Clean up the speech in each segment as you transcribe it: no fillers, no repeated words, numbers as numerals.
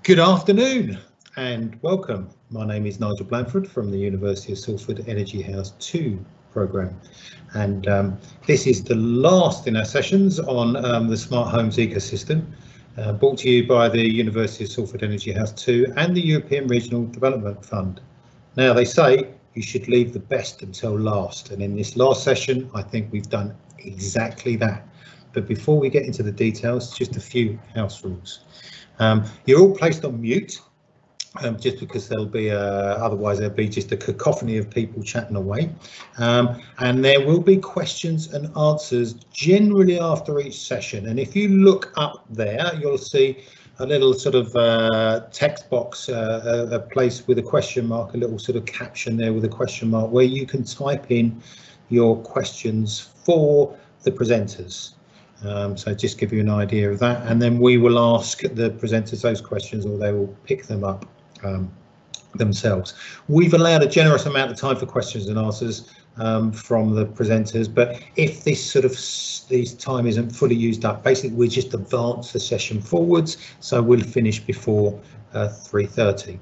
Good afternoon and welcome. My name is Nigel Blanford from the University of Salford Energy House 2 programme, and this is the last in our sessions on the smart homes ecosystem, brought to you by the University of Salford Energy House 2 and the European Regional Development Fund. Now, they say you should leave the best until last, and in this last session I think we've done exactly that. But before we get into the details, just a few house rules. You're all placed on mute, just because there'll be otherwise there'll be just a cacophony of people chatting away, and there will be questions and answers generally after each session. And if you look up there, you'll see a little sort of text box, a place with a question mark, a little sort of caption there with a question mark, where you can type in your questions for the presenters. So just give you an idea of that, and then we will ask the presenters those questions, or they will pick them up themselves. We've allowed a generous amount of time for questions and answers from the presenters, but if this time isn't fully used up, basically we just advance the session forwards, so we'll finish before 3:30.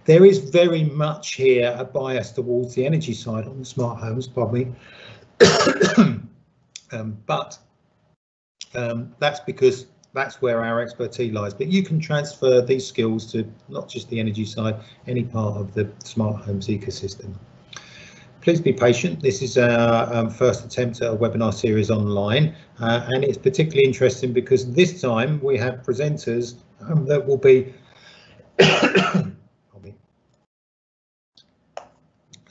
There is very much here a bias towards the energy side on the smart homes, pardon me, but that's because that's where our expertise lies. But you can transfer these skills to not just the energy side, any part of the smart homes ecosystem. Please be patient. This is our first attempt at a webinar series online, and it's particularly interesting because this time we have presenters that will be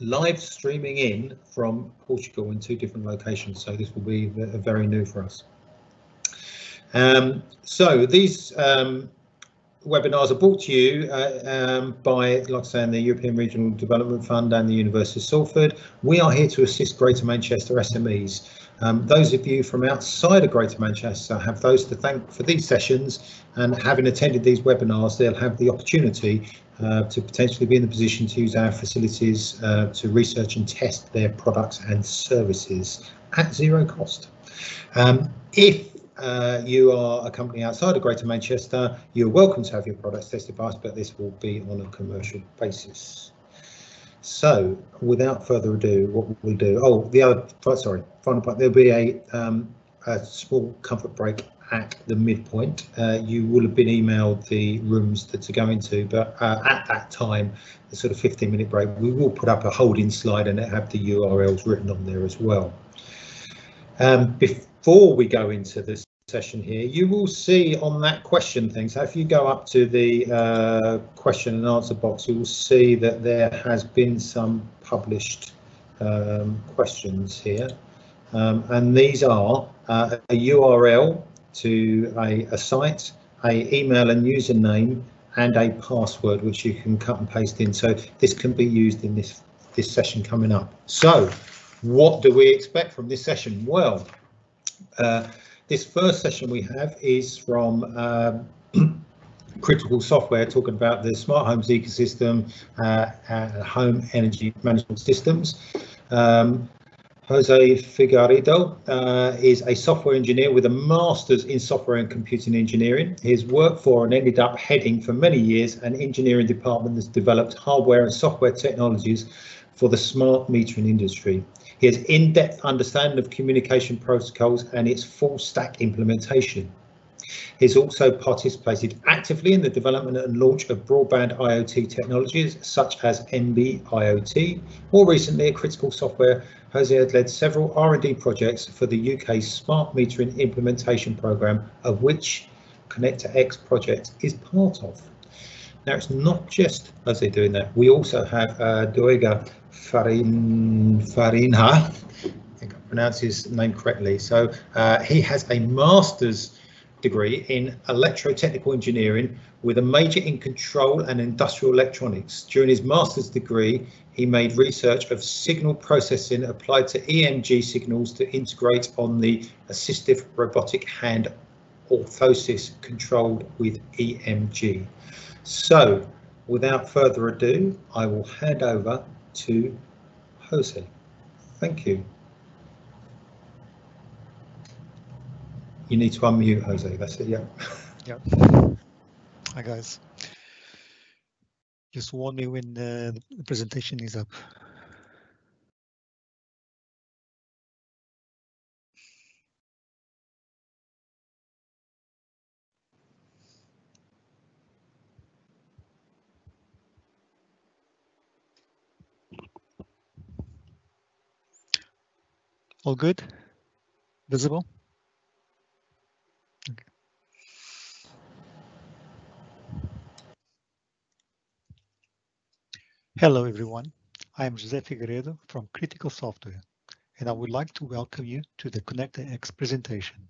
live streaming in from Portugal in 2 different locations, so this will be very new for us. So these webinars are brought to you by, like I say, the European Regional Development Fund and the University of Salford. We are here to assist Greater Manchester SMEs. Those of you from outside of Greater Manchester have those to thank for these sessions, and having attended these webinars, they'll have the opportunity to potentially be in the position to use our facilities to research and test their products and services at zero cost. If you are a company outside of Greater Manchester, you're welcome to have your products tested by us, but this will be on a commercial basis. So without further ado, what we'll do, final point, there'll be a small comfort break at the midpoint. You will have been emailed the rooms to go into, but at that time, the sort of 15-minute break, we will put up a holding slide and have the URLs written on there as well. Before we go into this session here, you will see on that question thing, so if you go up to the question and answer box, you will see that there has been some published questions here, and these are a URL to a site, a email and username, and a password which you can cut and paste in, so this can be used in this session coming up. So what do we expect from this session? Well, this first session we have is from Critical Software, talking about the smart homes ecosystem and home energy management systems. Jose Figueiredo is a software engineer with a master's in software and computing engineering. He's worked for and ended up heading for many years an engineering department that's developed hardware and software technologies for the smart metering industry. He has in-depth understanding of communication protocols and its full stack implementation. He's also participated actively in the development and launch of broadband IoT technologies such as NB IoT. More recently, at Critical Software, Jose has led several R&D projects for the UK's smart metering implementation programme, of which Connector X project is part of. Now, it's not just Jose doing that. We also have Doega Farinha, I think I pronounced his name correctly. So he has a master's degree in electrotechnical engineering with a major in control and industrial electronics. During his master's degree, he made research of signal processing applied to EMG signals to integrate on the assistive robotic hand orthosis controlled with EMG. So without further ado, I will hand over to Jose. Thank you. You need to unmute, Jose. That's it. Yeah. Yep. Hi guys. Just warn me when the presentation is up. All good? Visible? Okay. Hello everyone. I am José Figueiredo from Critical Software, and I would like to welcome you to the ConnectorX presentation.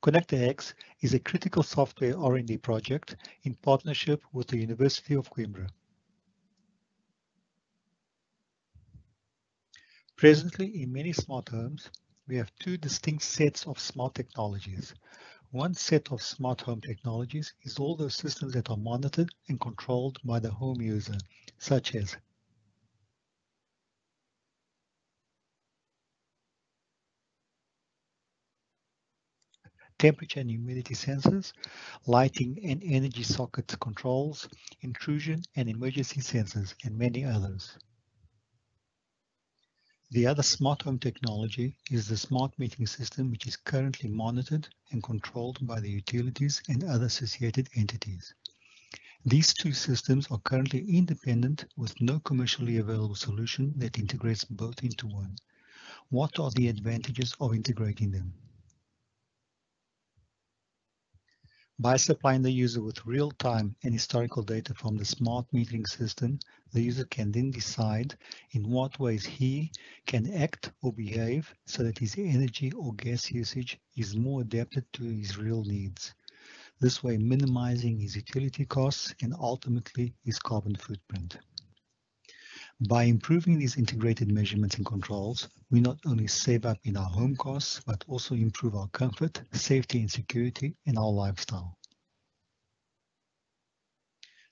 ConnectorX is a critical software R&D project in partnership with the University of Coimbra. Presently, in many smart homes, we have two distinct sets of smart technologies. One set of smart home technologies is all those systems that are monitored and controlled by the home user, such as temperature and humidity sensors, lighting and energy socket controls, intrusion and emergency sensors, and many others. The other smart home technology is the smart metering system, which is currently monitored and controlled by the utilities and other associated entities. These two systems are currently independent with no commercially available solution that integrates both into one. What are the advantages of integrating them? By supplying the user with real-time and historical data from the smart metering system, the user can then decide in what ways he can act or behave so that his energy or gas usage is more adapted to his real needs. This way minimizing his utility costs and ultimately his carbon footprint. By improving these integrated measurements and controls, we not only save up in our home costs, but also improve our comfort, safety and security in our lifestyle.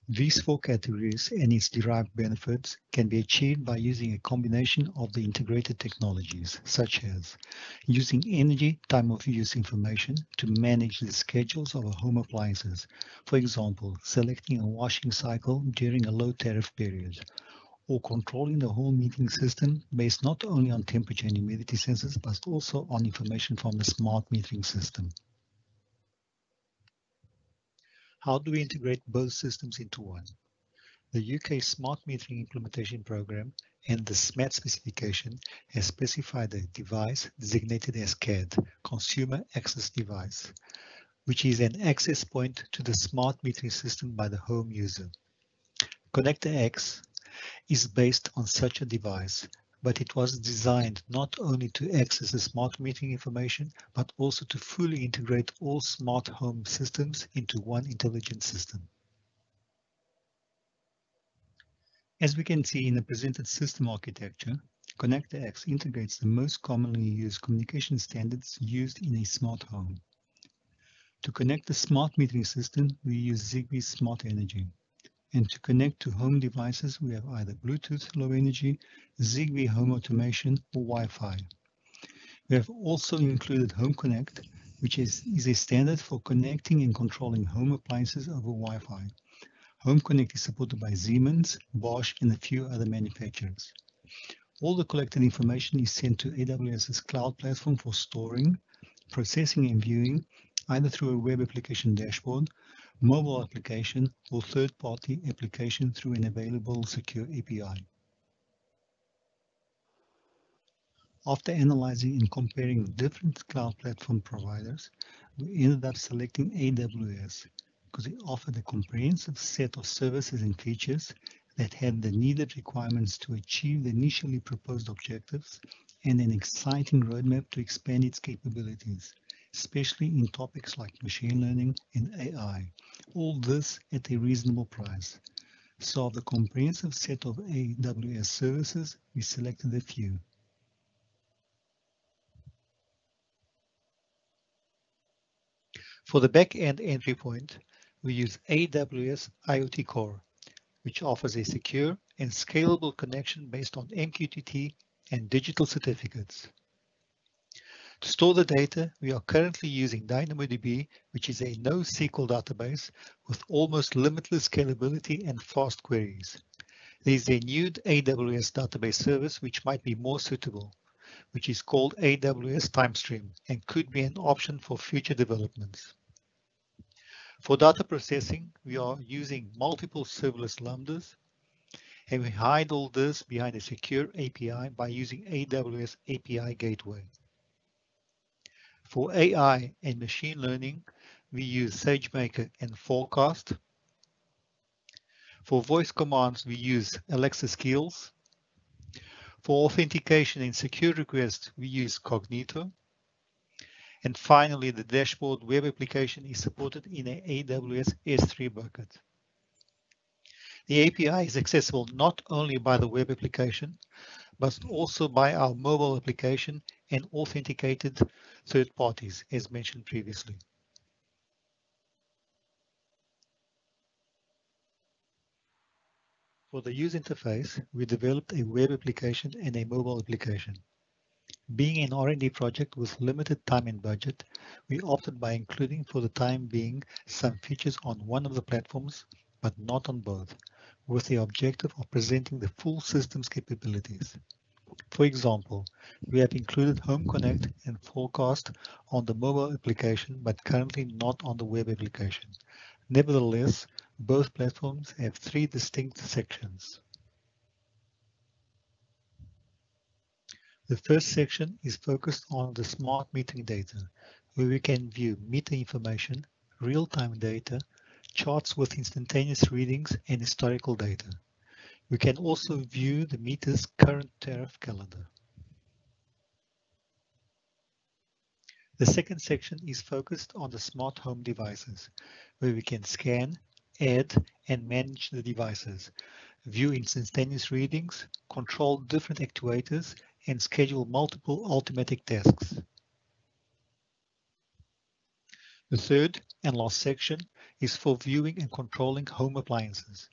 These four categories and its derived benefits can be achieved by using a combination of the integrated technologies, such as using energy time of use information to manage the schedules of our home appliances. For example, selecting a washing cycle during a low tariff period, or controlling the whole metering system based not only on temperature and humidity sensors, but also on information from the smart metering system. How do we integrate both systems into one? The UK Smart Metering Implementation Programme and the SMAT specification has specified a device designated as CAD, Consumer Access Device, which is an access point to the smart metering system by the home user. Connector X is based on such a device, but it was designed not only to access the smart metering information, but also to fully integrate all smart home systems into one intelligent system. As we can see in the presented system architecture, Connector X integrates the most commonly used communication standards used in a smart home. To connect the smart metering system, we use Zigbee Smart Energy. And to connect to home devices, we have either Bluetooth Low Energy, Zigbee Home Automation, or Wi-Fi. We have also included Home Connect, which is a standard for connecting and controlling home appliances over Wi-Fi. Home Connect is supported by Siemens, Bosch, and a few other manufacturers. All the collected information is sent to AWS's cloud platform for storing, processing, and viewing, either through a web application dashboard, mobile application, or third-party application through an available secure API. After analyzing and comparing different cloud platform providers, we ended up selecting AWS because it offered a comprehensive set of services and features that had the needed requirements to achieve the initially proposed objectives and an exciting roadmap to expand its capabilities, especially in topics like machine learning and AI. All this at a reasonable price. So of the comprehensive set of AWS services, we selected a few. For the back-end entry point, we use AWS IoT Core, which offers a secure and scalable connection based on MQTT and digital certificates. To store the data, we are currently using DynamoDB, which is a NoSQL database with almost limitless scalability and fast queries. There is a new AWS database service which might be more suitable, which is called AWS TimeStream and could be an option for future developments. For data processing, we are using multiple serverless lambdas, and we hide all this behind a secure API by using AWS API Gateway. For AI and machine learning, we use SageMaker and Forecast. For voice commands, we use Alexa Skills. For authentication and secure requests, we use Cognito. And finally, the dashboard web application is supported in an AWS S3 bucket. The API is accessible not only by the web application, but also by our mobile application and authenticated third parties, as mentioned previously. For the user interface, we developed a web application and a mobile application. Being an R&D project with limited time and budget, we opted by including for the time being some features on one of the platforms, but not on both, with the objective of presenting the full system's capabilities. For example, we have included Home Connect and Forecast on the mobile application, but currently not on the web application. Nevertheless, both platforms have three distinct sections. The first section is focused on the smart metering data, where we can view meter information, real-time data, charts with instantaneous readings, and historical data. We can also view the meter's current tariff calendar. The second section is focused on the smart home devices, where we can scan, add, and manage the devices, view instantaneous readings, control different actuators, and schedule multiple automatic tasks. The third and last section is for viewing and controlling home appliances.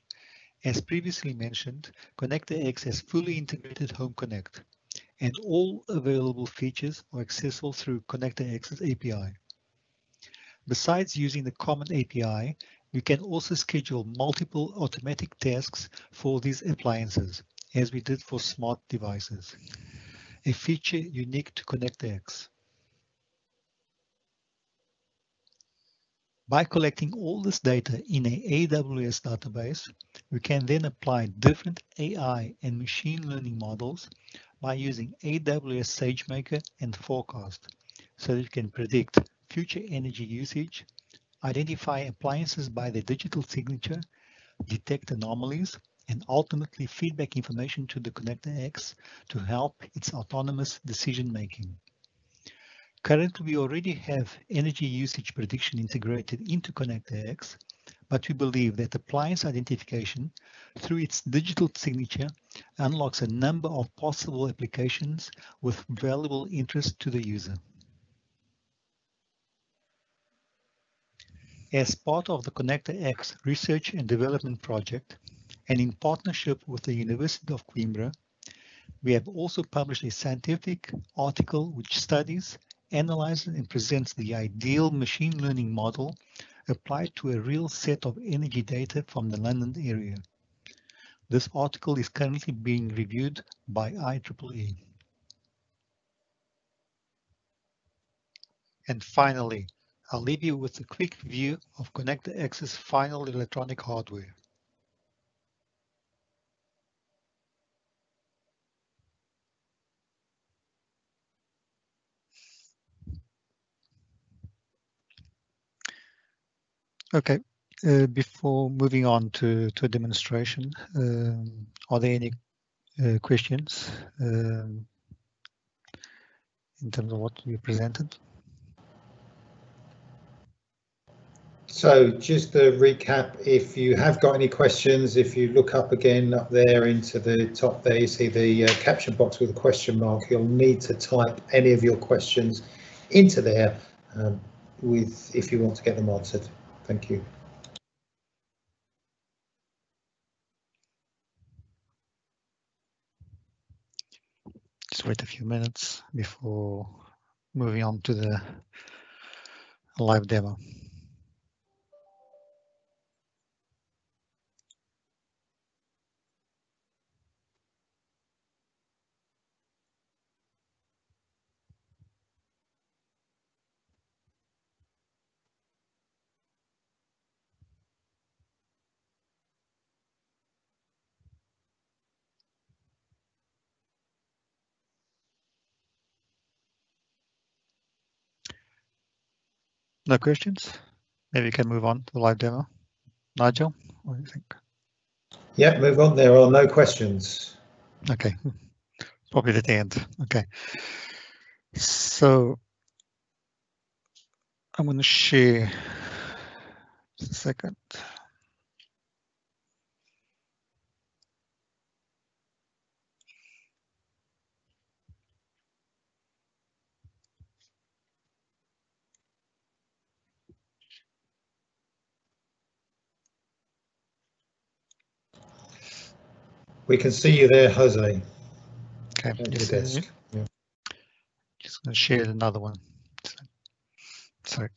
As previously mentioned, ConnectorX has fully integrated Home Connect, and all available features are accessible through ConnectorX's API. Besides using the common API, we can also schedule multiple automatic tasks for these appliances, as we did for smart devices, a feature unique to ConnectorX. By collecting all this data in an AWS database, we can then apply different AI and machine learning models by using AWS SageMaker and Forecast, so that you can predict future energy usage, identify appliances by their digital signature, detect anomalies, and ultimately feedback information to the ConnectorX to help its autonomous decision-making. Currently, we already have energy usage prediction integrated into ConnectorX, but we believe that appliance identification through its digital signature unlocks a number of possible applications with valuable interest to the user. As part of the ConnectorX research and development project, and in partnership with the University of Coimbra, we have also published a scientific article which studies, analyzes, and presents the ideal machine learning model applied to a real set of energy data from the London area. This article is currently being reviewed by IEEE. And finally, I'll leave you with a quick view of ConnectorX's final electronic hardware. Okay, before moving on to a demonstration, are there any questions in terms of what we presented? So just to recap, if you have got any questions, if you look up again up there into the top there, you see the caption box with a question mark. You'll need to type any of your questions into there if you want to get them answered. Thank you. Just wait a few minutes before moving on to the live demo. No questions? Maybe we can move on to the live demo. Nigel, what do you think? Yeah, move on. There are no questions. Okay, probably at the end. Okay, so I'm going to share just a second. We can see you there, Jose. Okay, At your just, desk. Yeah. just going to share another one. Sorry.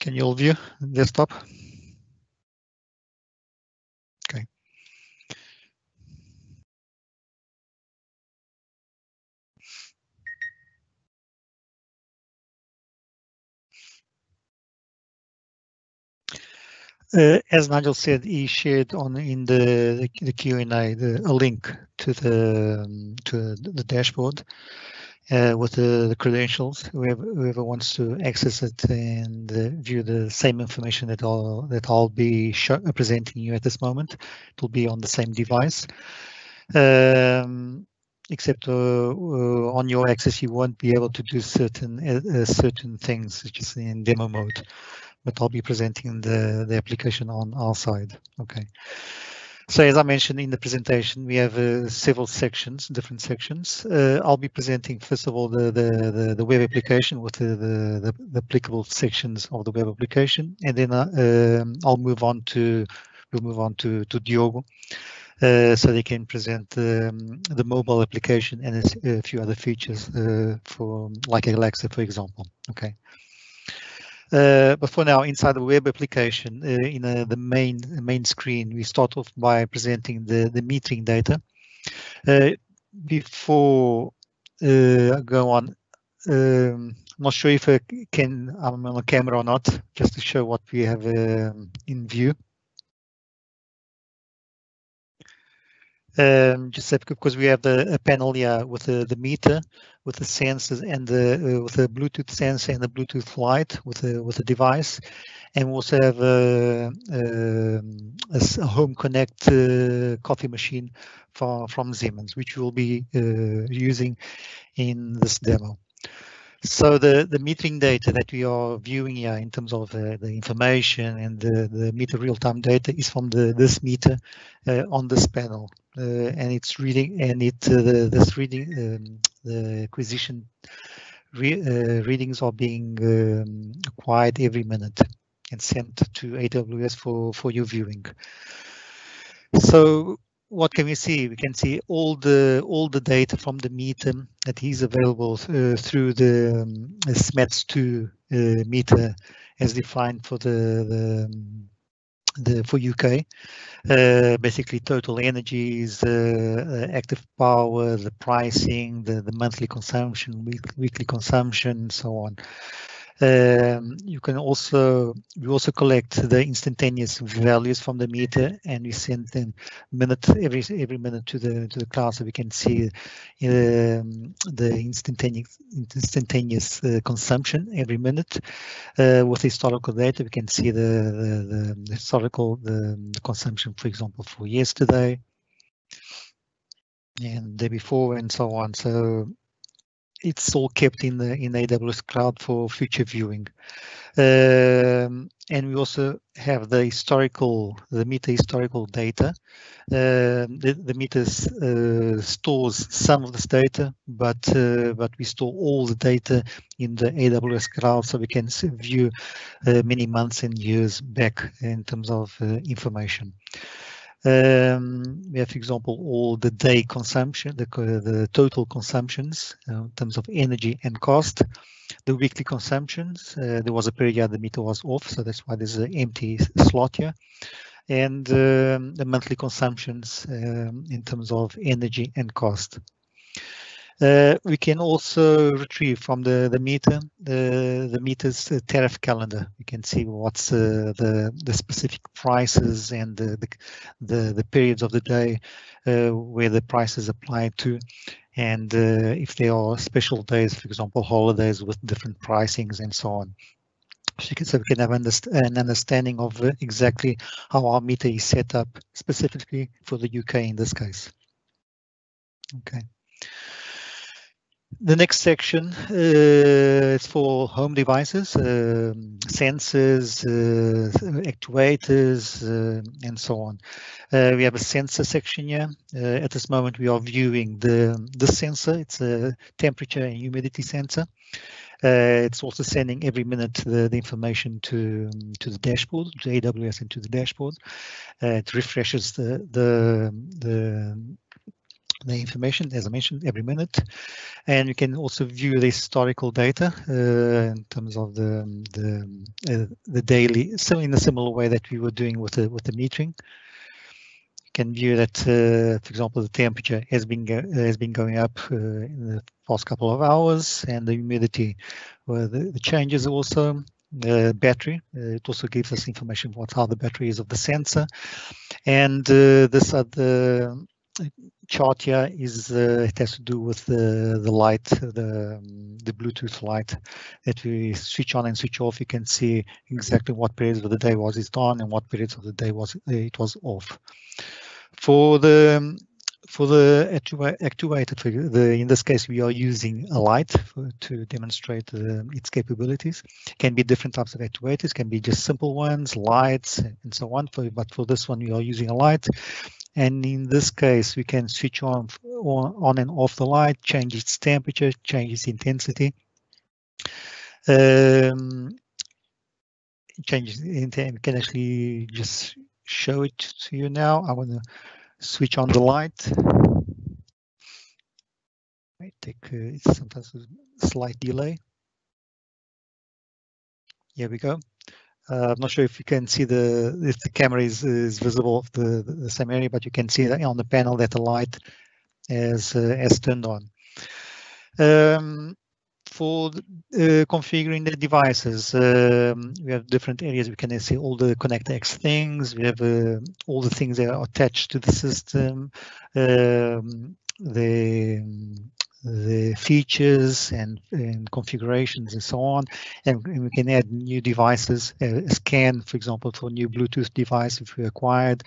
Can you all view the desktop? Okay. As Nigel said, he shared in the Q&A a link to the dashboard with the credentials. Whoever wants to access it and view the same information that I'll be presenting you at this moment, it will be on the same device. Except on your access, you won't be able to do certain things, such as in demo mode. But I'll be presenting the application on our side. Okay. So as I mentioned in the presentation, we have several sections, different sections. I'll be presenting first of all the web application with the applicable sections of the web application, and then we'll move on to Diogo, so they can present the mobile application and a few other features for like Alexa, for example. Okay. But for now, inside the web application, in the main screen, we start off by presenting the metering data. Before I go on, I'm not sure if I'm on a camera or not, just to show what we have in view. Just because we have a panel here with the meter, with the sensors, and with the Bluetooth sensor and the Bluetooth light with the device, and we also have a home connect coffee machine from Siemens, which we'll be using in this demo. So the metering data that we are viewing here in terms of the information and the meter real-time data is from this meter on this panel, and it's reading, and this reading, the acquisition readings are being acquired every minute and sent to AWS for your viewing. So what can we see? We can see all the data from the meter that is available through the SMETS2 meter as defined for for UK. Basically, total energies, active power, the pricing, the monthly consumption, weekly consumption, and so on. We also collect the instantaneous values from the meter, and we send them every minute to the cloud, so we can see the instantaneous consumption every minute. With historical data, we can see the historical the consumption, for example, for yesterday and the day before, and so on. So it's all kept in AWS Cloud for future viewing. And we also have the meter historical data. The meters stores some of this data, but we store all the data in the AWS Cloud, so we can view many months and years back in terms of information. We have, for example, all the day consumption, the total consumptions in terms of energy and cost. The weekly consumptions, there was a period the meter was off, so that's why there's an empty slot here. And the monthly consumptions in terms of energy and cost. We can also retrieve from the meter the meter's tariff calendar. You can see what's the specific prices and the periods of the day where the price is applied to, and if there are special days, for example, holidays with different pricings and so on. So we can have an understanding of exactly how our meter is set up, specifically for the UK in this case. Okay. The next section is for home devices, sensors, actuators, and so on. We have a sensor section here. At this moment, we are viewing the sensor. It's a temperature and humidity sensor. It's also sending every minute the information to the dashboard, to AWS and to the dashboard. It refreshes the information, as I mentioned, every minute. And you can also view the historical data in terms of the daily, so in a similar way that we were doing with the metering. You can view that, for example, the temperature has been going up in the past couple of hours, and the humidity, the changes also. Battery, it also gives us information what how the battery is of the sensor, and this other chart here is it has to do with the light, the Bluetooth light that we switch on and switch off. You can see exactly what periods of the day was it on and what periods of the day it was off. For the actuator, in this case, we are using a light to demonstrate its capabilities. Can be different types of actuators, can be just simple ones, lights, and so on. But for this one, we are using a light. And in this case, we can switch on and off the light, change its temperature, change its intensity. Changes intensity. We can actually just show it to you now. I want to switch on the light. Might take sometimes a slight delay. Here we go. I'm not sure if you can see if the camera is visible of the same area, but you can see that on the panel that the light is turned on. For configuring the devices, we have different areas. We can see all the Connect X things. We have all the things that are attached to the system, the features and configurations and so on, and we can add new devices, scan, for example, for new Bluetooth device if we acquired,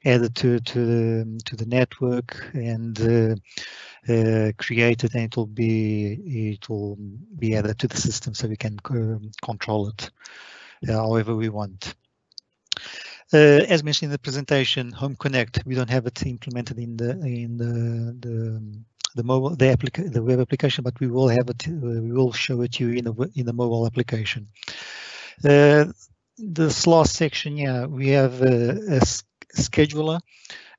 add it to the network and create it, and it will be added to the system, so we can control it however we want. As mentioned in the presentation, Home Connect, we don't have it implemented in the web application, but we will have it. We will show it to you in the mobile application. This last section here, we have a scheduler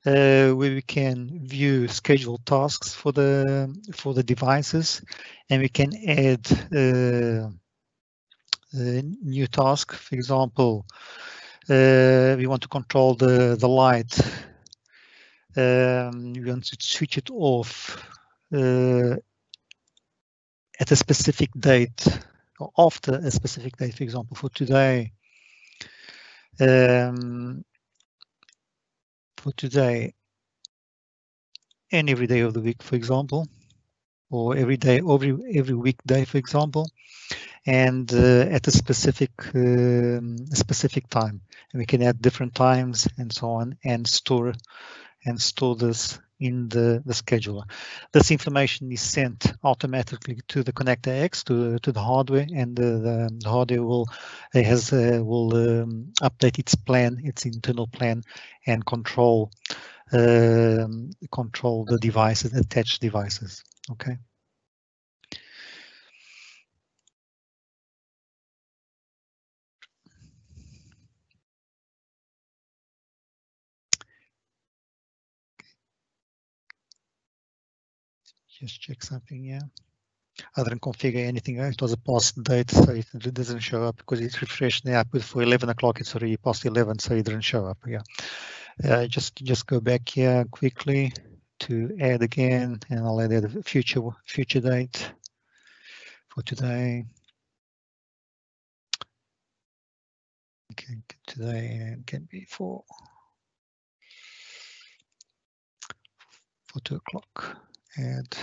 where we can view scheduled tasks for the devices, and we can add a new task. For example, we want to control the light. We want to switch it off at a specific date or after a specific date, for example, for today. And every day of the week, for example, or every day, every weekday, for example, and at a specific time. And we can add different times and so on, and store this in the scheduler. This information is sent automatically to the Connector X, to the hardware, and the hardware will update its plan, its internal plan, and control the devices, attached devices. Okay. just check something. Yeah, I didn't configure anything. It was a past date, so it doesn't show up because it's refreshed the app. For 11 o'clock, it's already past 11, so it didn't show up. Yeah, just go back here quickly to add again, and I'll add a future date for today. Okay, today can be for 2 o'clock. Add.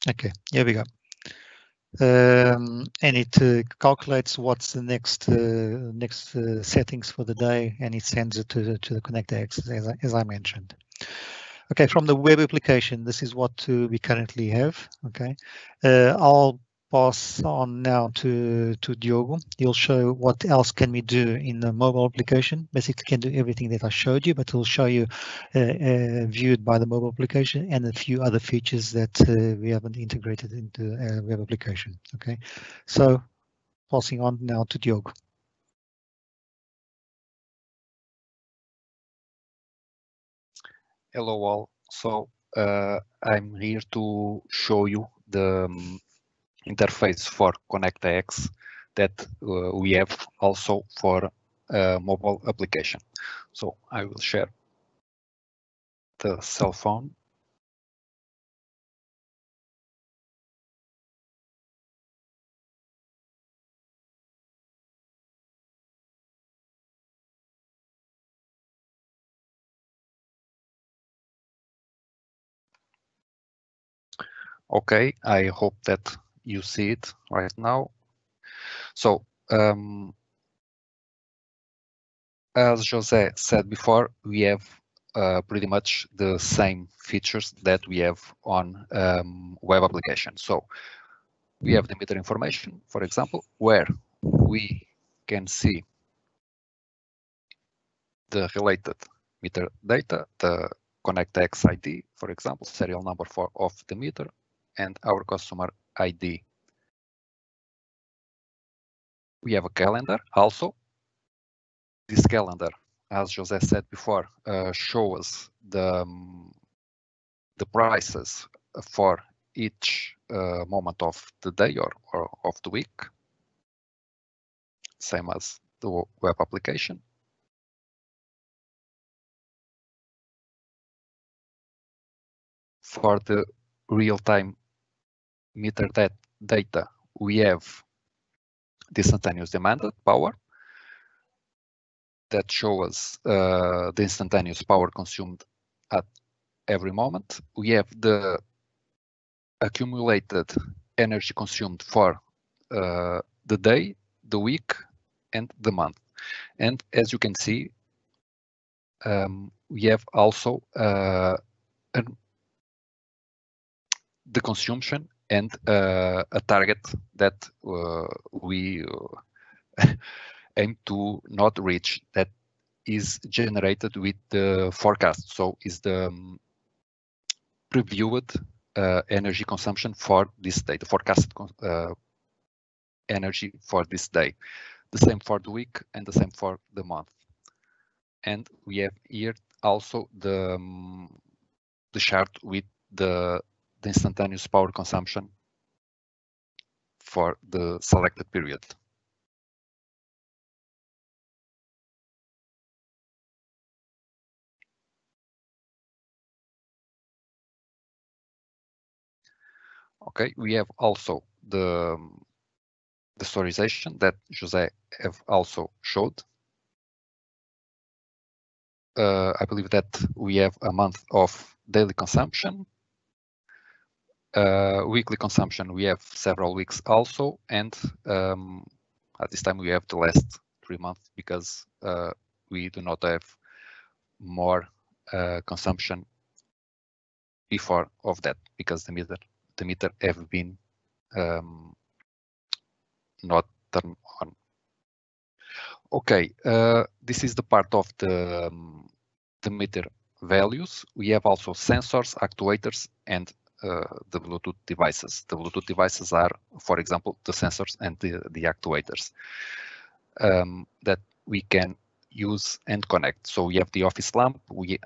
Okay, here we go. And it calculates what's the next settings for the day, and it sends it to the connector X, as I mentioned. Okay, from the web application, this is what we currently have. Okay, I'll pass on now to Diogo. He'll show what else can we do in the mobile application. Basically, can do everything that I showed you, but he'll show you viewed by the mobile application and a few other features that we haven't integrated into web application. Okay, so passing on now to Diogo. Hello all. So I'm here to show you the interface for ConnectX that we have also for mobile application. So I will share the cell phone. Okay, I hope that you see it right now. So as Jose said before, we have pretty much the same features that we have on web application. So we have the meter information, for example, where we can see the related meter data, the ConnectX ID, for example, serial number of the meter, and our customer ID. We have a calendar also. This calendar, as Jose said before, shows the prices for each moment of the day or of the week, same as the web application. For the real-time meter data, we have the instantaneous demanded power that shows the instantaneous power consumed at every moment. We have the accumulated energy consumed for the day, the week, and the month. And as you can see, we have also the consumption and a target that we aim to not reach, that is generated with the forecast. So is the previewed energy consumption for this day, the forecasted energy for this day. The same for the week and the same for the month. And we have here also the chart with the instantaneous power consumption for the selected period. Okay, we have also the storization that Jose have also showed. I believe that we have a month of daily consumption. Weekly consumption, we have several weeks also, and at this time we have the last 3 months because we do not have more consumption before of that, because the meter have been not turned on. Okay, this is the part of the meter values. We have also sensors, actuators, and the Bluetooth devices. The Bluetooth devices are, for example, the sensors and the actuators. that we can use and connect. So we have the office lamp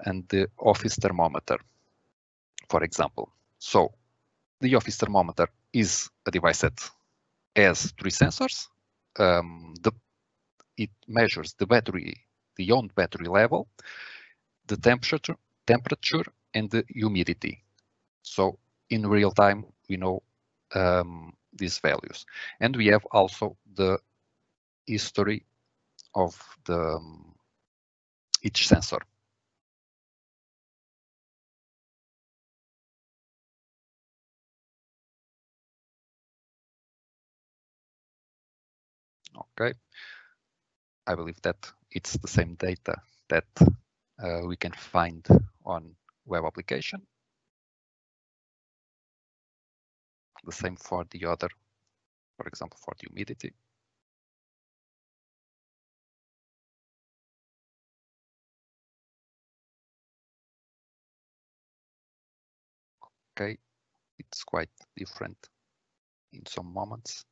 and the office thermometer, for example. So the office thermometer is a device that has 3 sensors. It measures the own battery level, the temperature, and the humidity. So in real time, we know these values. And we have also the history of each sensor. Okay, I believe that it's the same data that we can find on web application. The same for the other, for example, for the humidity. Okay, it's quite different in some moments.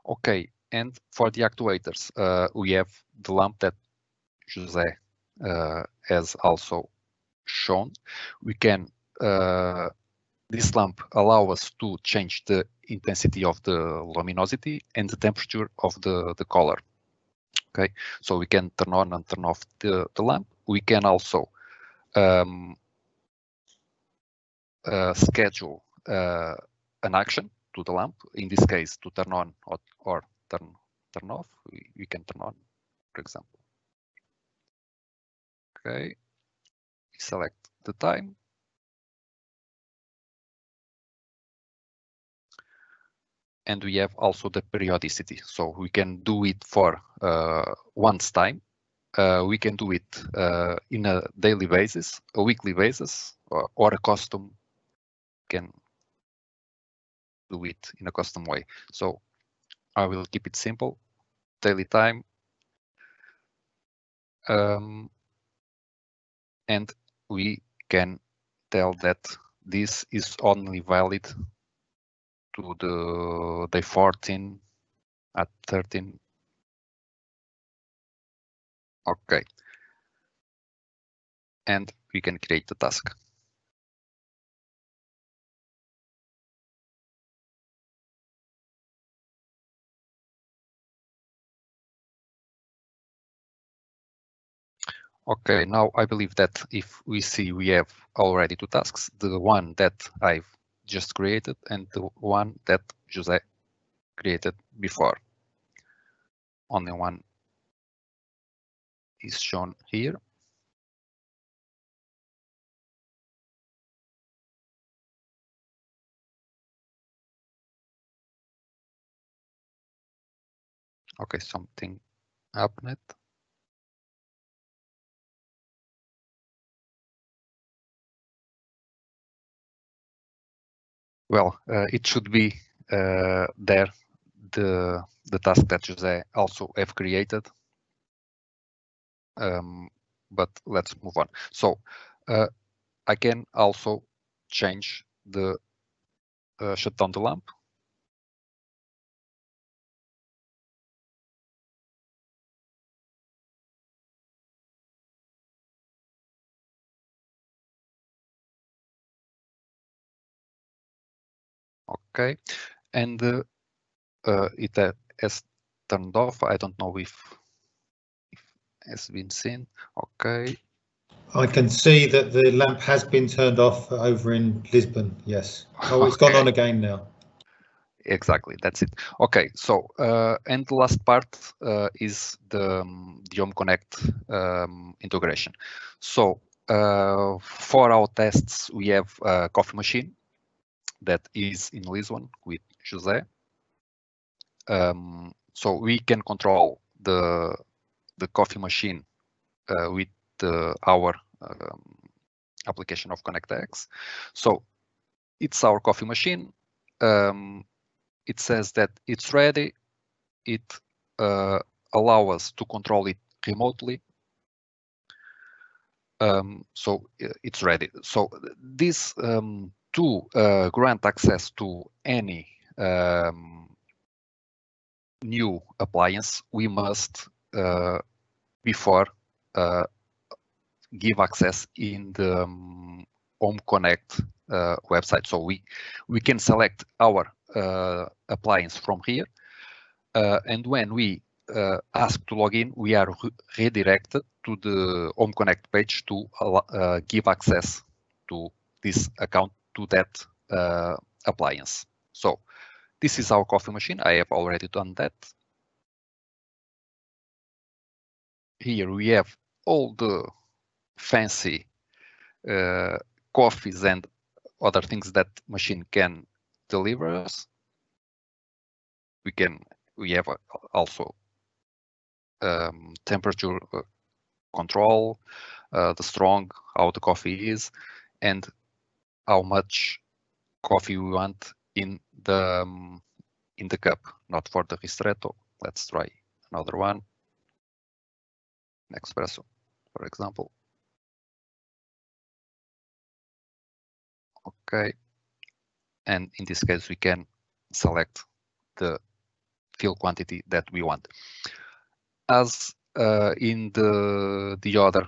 Okay, and for the actuators, we have the lamp that José has also shown. We can, this lamp allows us to change the intensity of the luminosity and the temperature of the color. Okay, so we can turn on and turn off the lamp. We can also schedule an action to the lamp. In this case, to turn on or turn off, we can turn on, for example. Okay, we select the time. And we have also the periodicity. So we can do it for once time. We can do it in a daily basis, a weekly basis, or a custom can do it in a custom way. So I will keep it simple, daily time. And we can tell that this is only valid to the day 14 at 13. Okay. And we can create the task. Okay, now I believe that if we see we have already 2 tasks, the one that I've just created and the one that José created before. Only one is shown here. Okay, something happened. Well, it should be there, the task that José also have created. But let's move on. So I can also change the shut down the lamp. Okay, and it has turned off. I don't know if it has been seen. Okay. I can see that the lamp has been turned off over in Lisbon. Yes. Oh, it's gone on again now. Exactly, that's it. Okay, so and the last part is the Home Connect integration. So for our tests, we have a coffee machine that is in Lisbon with José. So we can control the coffee machine with our application of ConnectX. So it's our coffee machine. It says that it's ready. It allows us to control it remotely. So it's ready. So this to grant access to any new appliance, we must before give access in the Home Connect website. So we can select our appliance from here, and when we ask to log in, we are redirected to the Home Connect page to give access to this account to that appliance. So this is our coffee machine. I have already done that. Here we have all the fancy coffees and other things that machine can deliver us. We have also temperature control, the strong, how the coffee is, and how much coffee we want in the cup, not for the ristretto. Let's try another one. Espresso, for example. Okay, and in this case we can select the fill quantity that we want. As in the other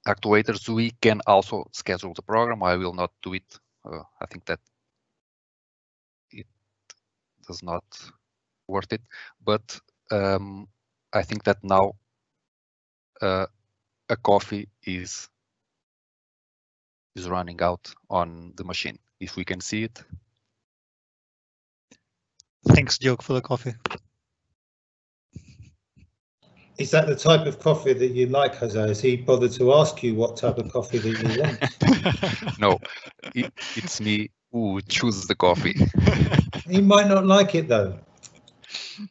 actuators, we can also schedule the program. I will not do it. I think that it does not worth it, but I think that now a coffee is running out on the machine. If we can see it. Thanks, Joke, for the coffee. Is that the type of coffee that you like, Jose? Has he bothered to ask you what type of coffee that you want? No, it's me who chooses the coffee. He might not like it though.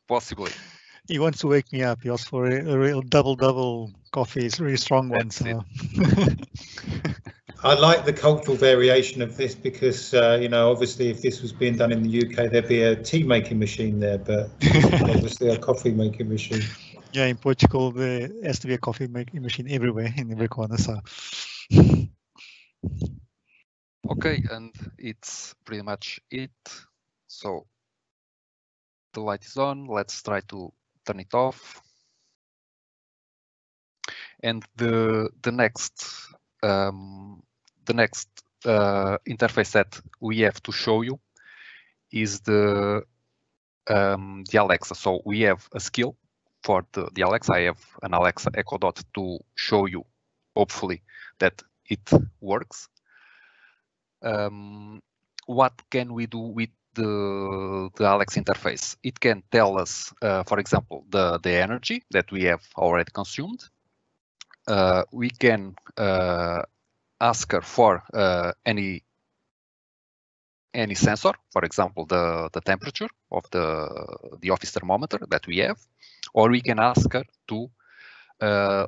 Possibly. He wants to wake me up. He asked for a real double coffee. It's a really strong one. So. I like the cultural variation of this because, you know, obviously if this was being done in the UK, there'd be a tea making machine there, but obviously a coffee making machine. Yeah, in Portugal, there has to be a coffee making machine everywhere, in every corner. So. Okay, and it's pretty much it. So the light is on. Let's try to turn it off. And the next interface that we have to show you is the Alexa. So we have a skill for the Alexa. I have an Alexa Echo Dot to show you, hopefully, that it works. What can we do with the Alexa interface? It can tell us, for example, the energy that we have already consumed. We can ask her for any sensor, for example, the temperature of the office thermometer that we have, or we can ask her to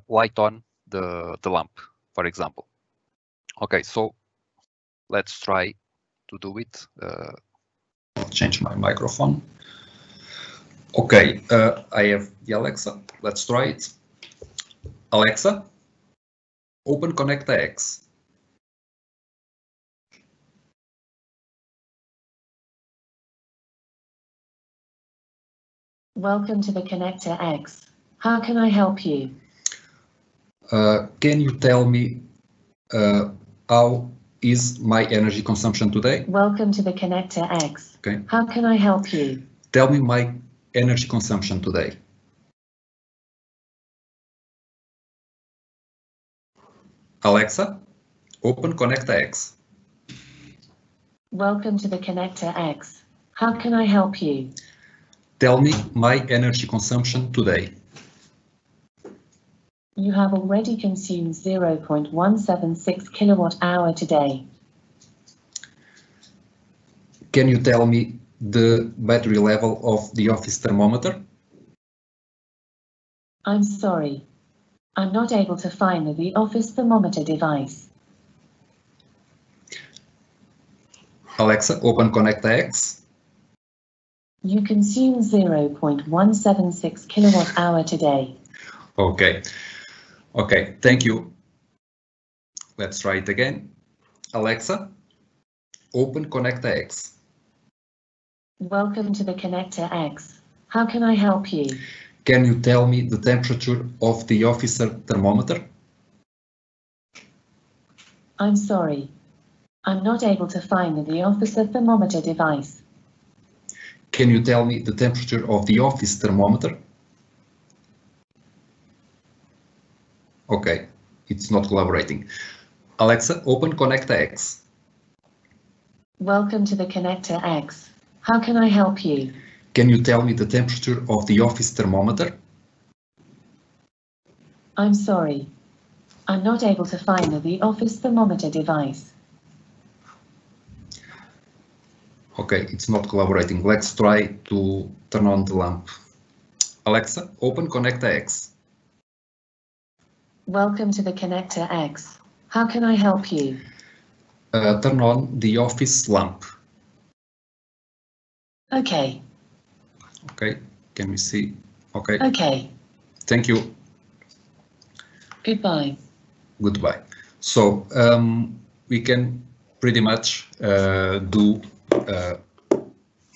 light on the lamp, for example. Okay, so let's try to do it. I'll change my microphone. Okay, I have the Alexa. Let's try it. Alexa, open Connecta X. Welcome to the Connecta X. How can I help you? Can you tell me how is my energy consumption today? Welcome to the Connecta X. Okay. How can I help you? Tell me my energy consumption today. Alexa, open Connecta X. Welcome to the Connecta X. How can I help you? Tell me my energy consumption today. You have already consumed 0.176 kilowatt hour today. Can you tell me the battery level of the office thermometer? I'm sorry. I'm not able to find the office thermometer device. Alexa, open Connecta X. You consume 0.176 kilowatt hour today. Okay. Okay, thank you. Let's try it again. Alexa, open Connector X. Welcome to the Connector X. How can I help you? Can you tell me the temperature of the officer thermometer? I'm sorry. I'm not able to find the officer thermometer device. Can you tell me the temperature of the office thermometer? Okay, it's not collaborating. Alexa, open Connector X. Welcome to the Connector X. How can I help you? Can you tell me the temperature of the office thermometer? I'm sorry. I'm not able to find the office thermometer device. Okay, it's not collaborating. Let's try to turn on the lamp. Alexa, open Connector X. Welcome to the Connector X. How can I help you? Turn on the office lamp. Okay. Okay, can we see? Okay. Okay. Thank you. Goodbye. Goodbye. So we can pretty much do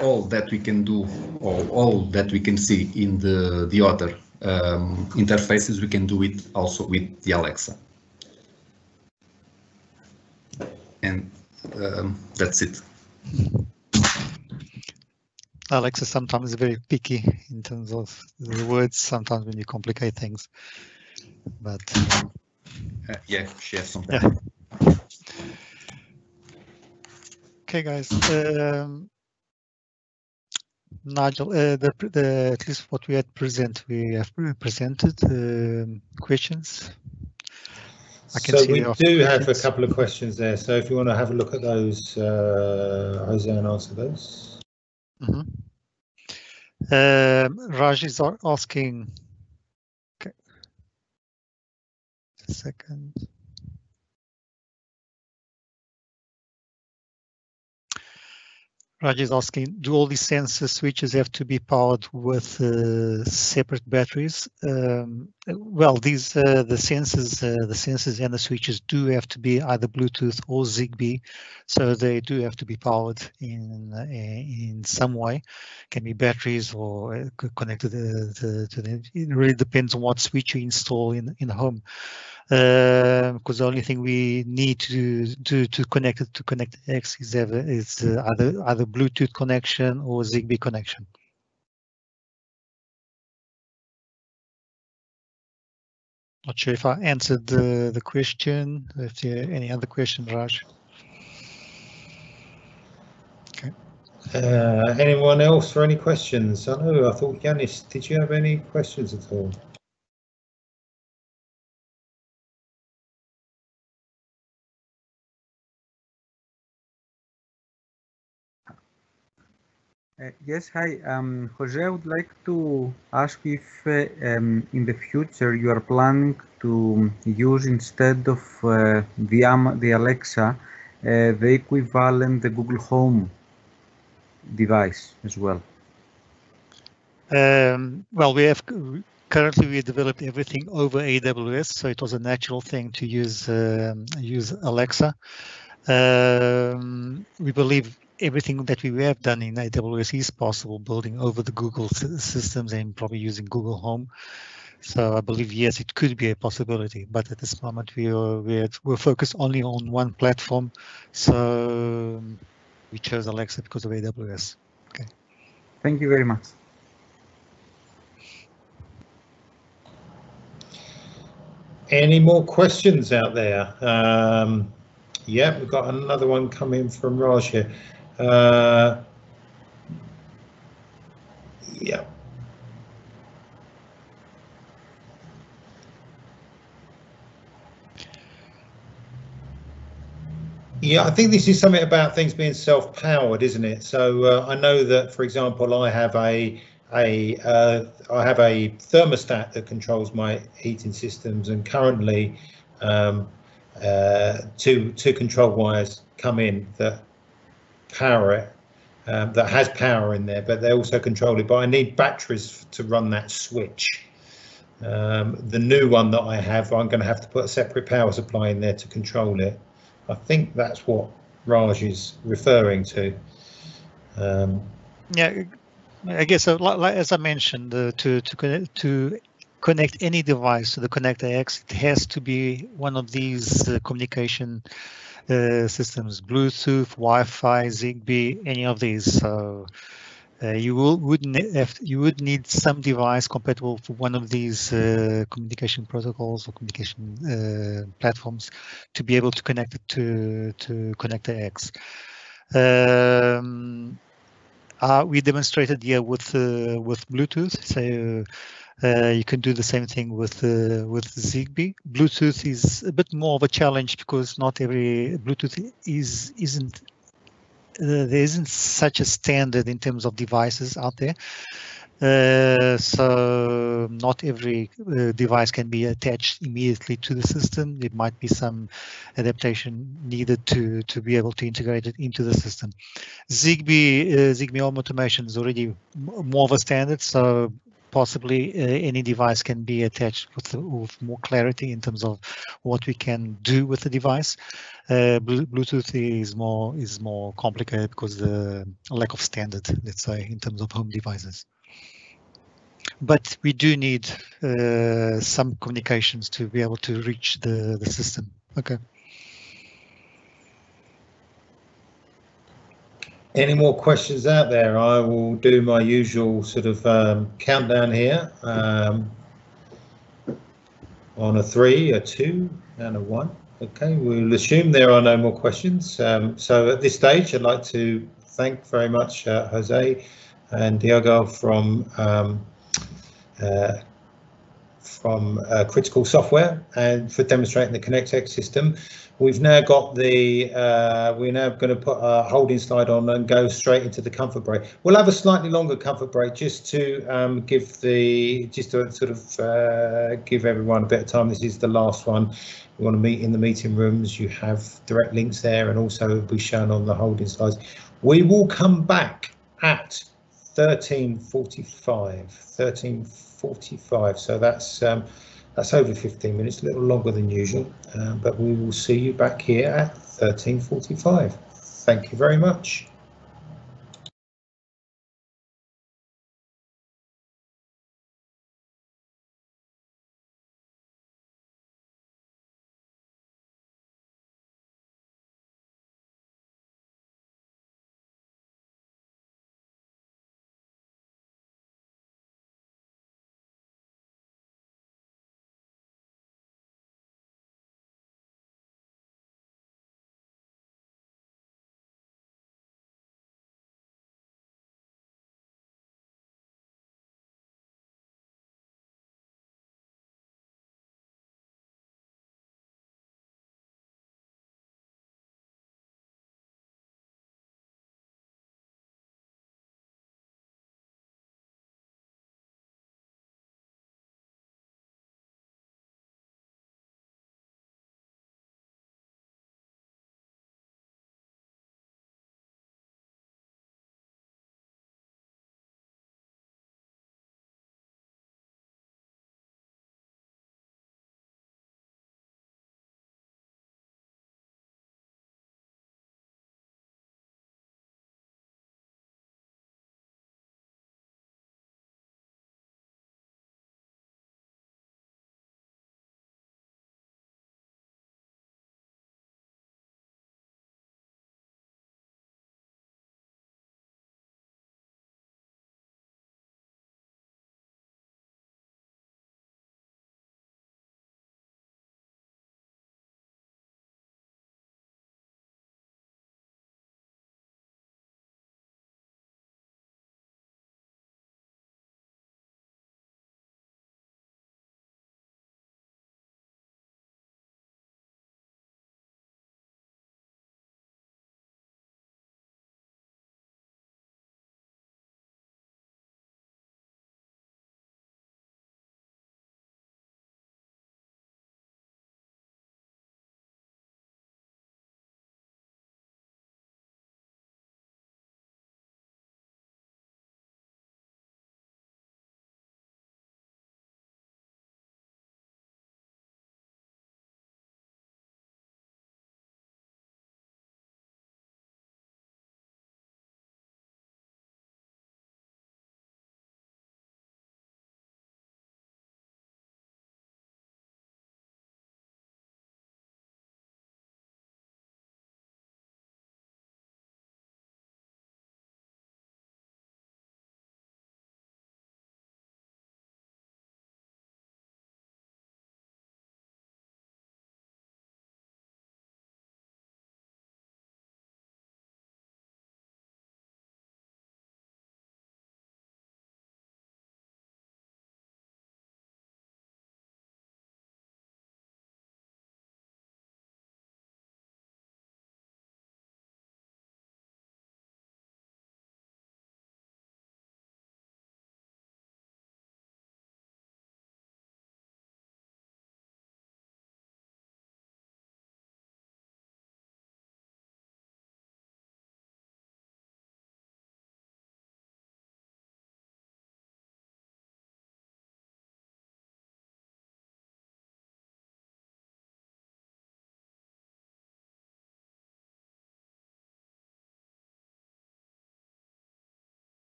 all that we can do, or all that we can see in the other interfaces. We can do it also with the Alexa. And that's it. Alexa sometimes is very picky in terms of the words, sometimes when you complicate things. But yeah, she has some. Yeah. Okay, guys. Nigel, at least what we had present, we have presented questions. I can So see we do have a questions. couple of questions there. So if you want to have a look at those, Jose, and answer those. Mm-hmm. Raj is asking. Okay. Just a second. Raj is asking, do all these sensor switches have to be powered with separate batteries? Well, these the sensors and the switches do have to be either Bluetooth or Zigbee, so they do have to be powered in some way. Can be batteries or connected to the. It really depends on what switch you install in the home. Because the only thing we need to connect it to Connect X is either Bluetooth connection or Zigbee connection. Not sure if I answered the question. If there any other question, Raj? Okay. Anyone else for any questions? I thought Yanis, did you have any questions at all? Yes, hi. Jose, I would like to ask if in the future you are planning to use, instead of the Alexa, the equivalent, the Google Home device as well. Well, currently we developed everything over AWS, so it was a natural thing to use Alexa. We believe everything that we have done in AWS is possible, building over the Google systems and probably using Google Home. So I believe, yes, it could be a possibility, but at this moment we're focused only on one platform. So we chose Alexa because of AWS. Okay. Thank you very much. Any more questions out there? Yeah, we've got another one coming from Raj here. Yeah. Yeah, I think this is something about things being self-powered, isn't it? So I know that, for example, I have a thermostat that controls my heating systems, and currently two control wires come in that power it, that has power in there, but they're also controlled it. But I need batteries to run that switch. The new one that I have, I'm going to have to put a separate power supply in there to control it. I think that's what Raj is referring to. Yeah, I guess like, as I mentioned, to connect any device to the connector X, it has to be one of these communication systems: Bluetooth, Wi-Fi, Zigbee, any of these. So you would need some device compatible for one of these communication protocols or communication platforms to be able to connect it to connector X. We demonstrated here with Bluetooth, so you can do the same thing with Zigbee. Bluetooth is a bit more of a challenge because not every Bluetooth isn't there isn't such a standard in terms of devices out there. So not every device can be attached immediately to the system. There might be some adaptation needed to be able to integrate it into the system. Zigbee home automation is already more of a standard, so possibly any device can be attached with more clarity in terms of what we can do with the device. Bluetooth is more complicated because the lack of standard, let's say, in terms of home devices. But we do need some communications to be able to reach the system. Okay. Any more questions out there? I will do my usual sort of countdown here on a 3, a 2, and a 1. Okay, we'll assume there are no more questions. So at this stage, I'd like to thank very much Jose and Diogo from Critical Software and for demonstrating the ConnectX system. We've now got the, we're now going to put a holding slide on and go straight into the comfort break. We'll have a slightly longer comfort break just to give everyone a bit of time. This is the last one. We want to meet in the meeting rooms. You have direct links there and also will be shown on the holding slides. We will come back at 13:45. So that's over 15 minutes, a little longer than usual, but we will see you back here at 13:45. Thank you very much.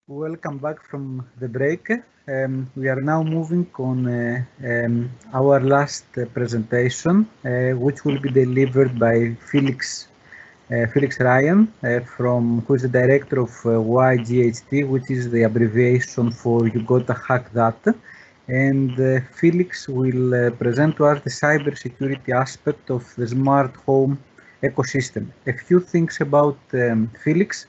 Welcome back from the break. We are now moving on our last presentation, which will be delivered by Felix Ryan, who is the director of YGHT, which is the abbreviation for You Gotta Hack That. And Felix will present to us the cybersecurity aspect of the smart home ecosystem. A few things about Felix.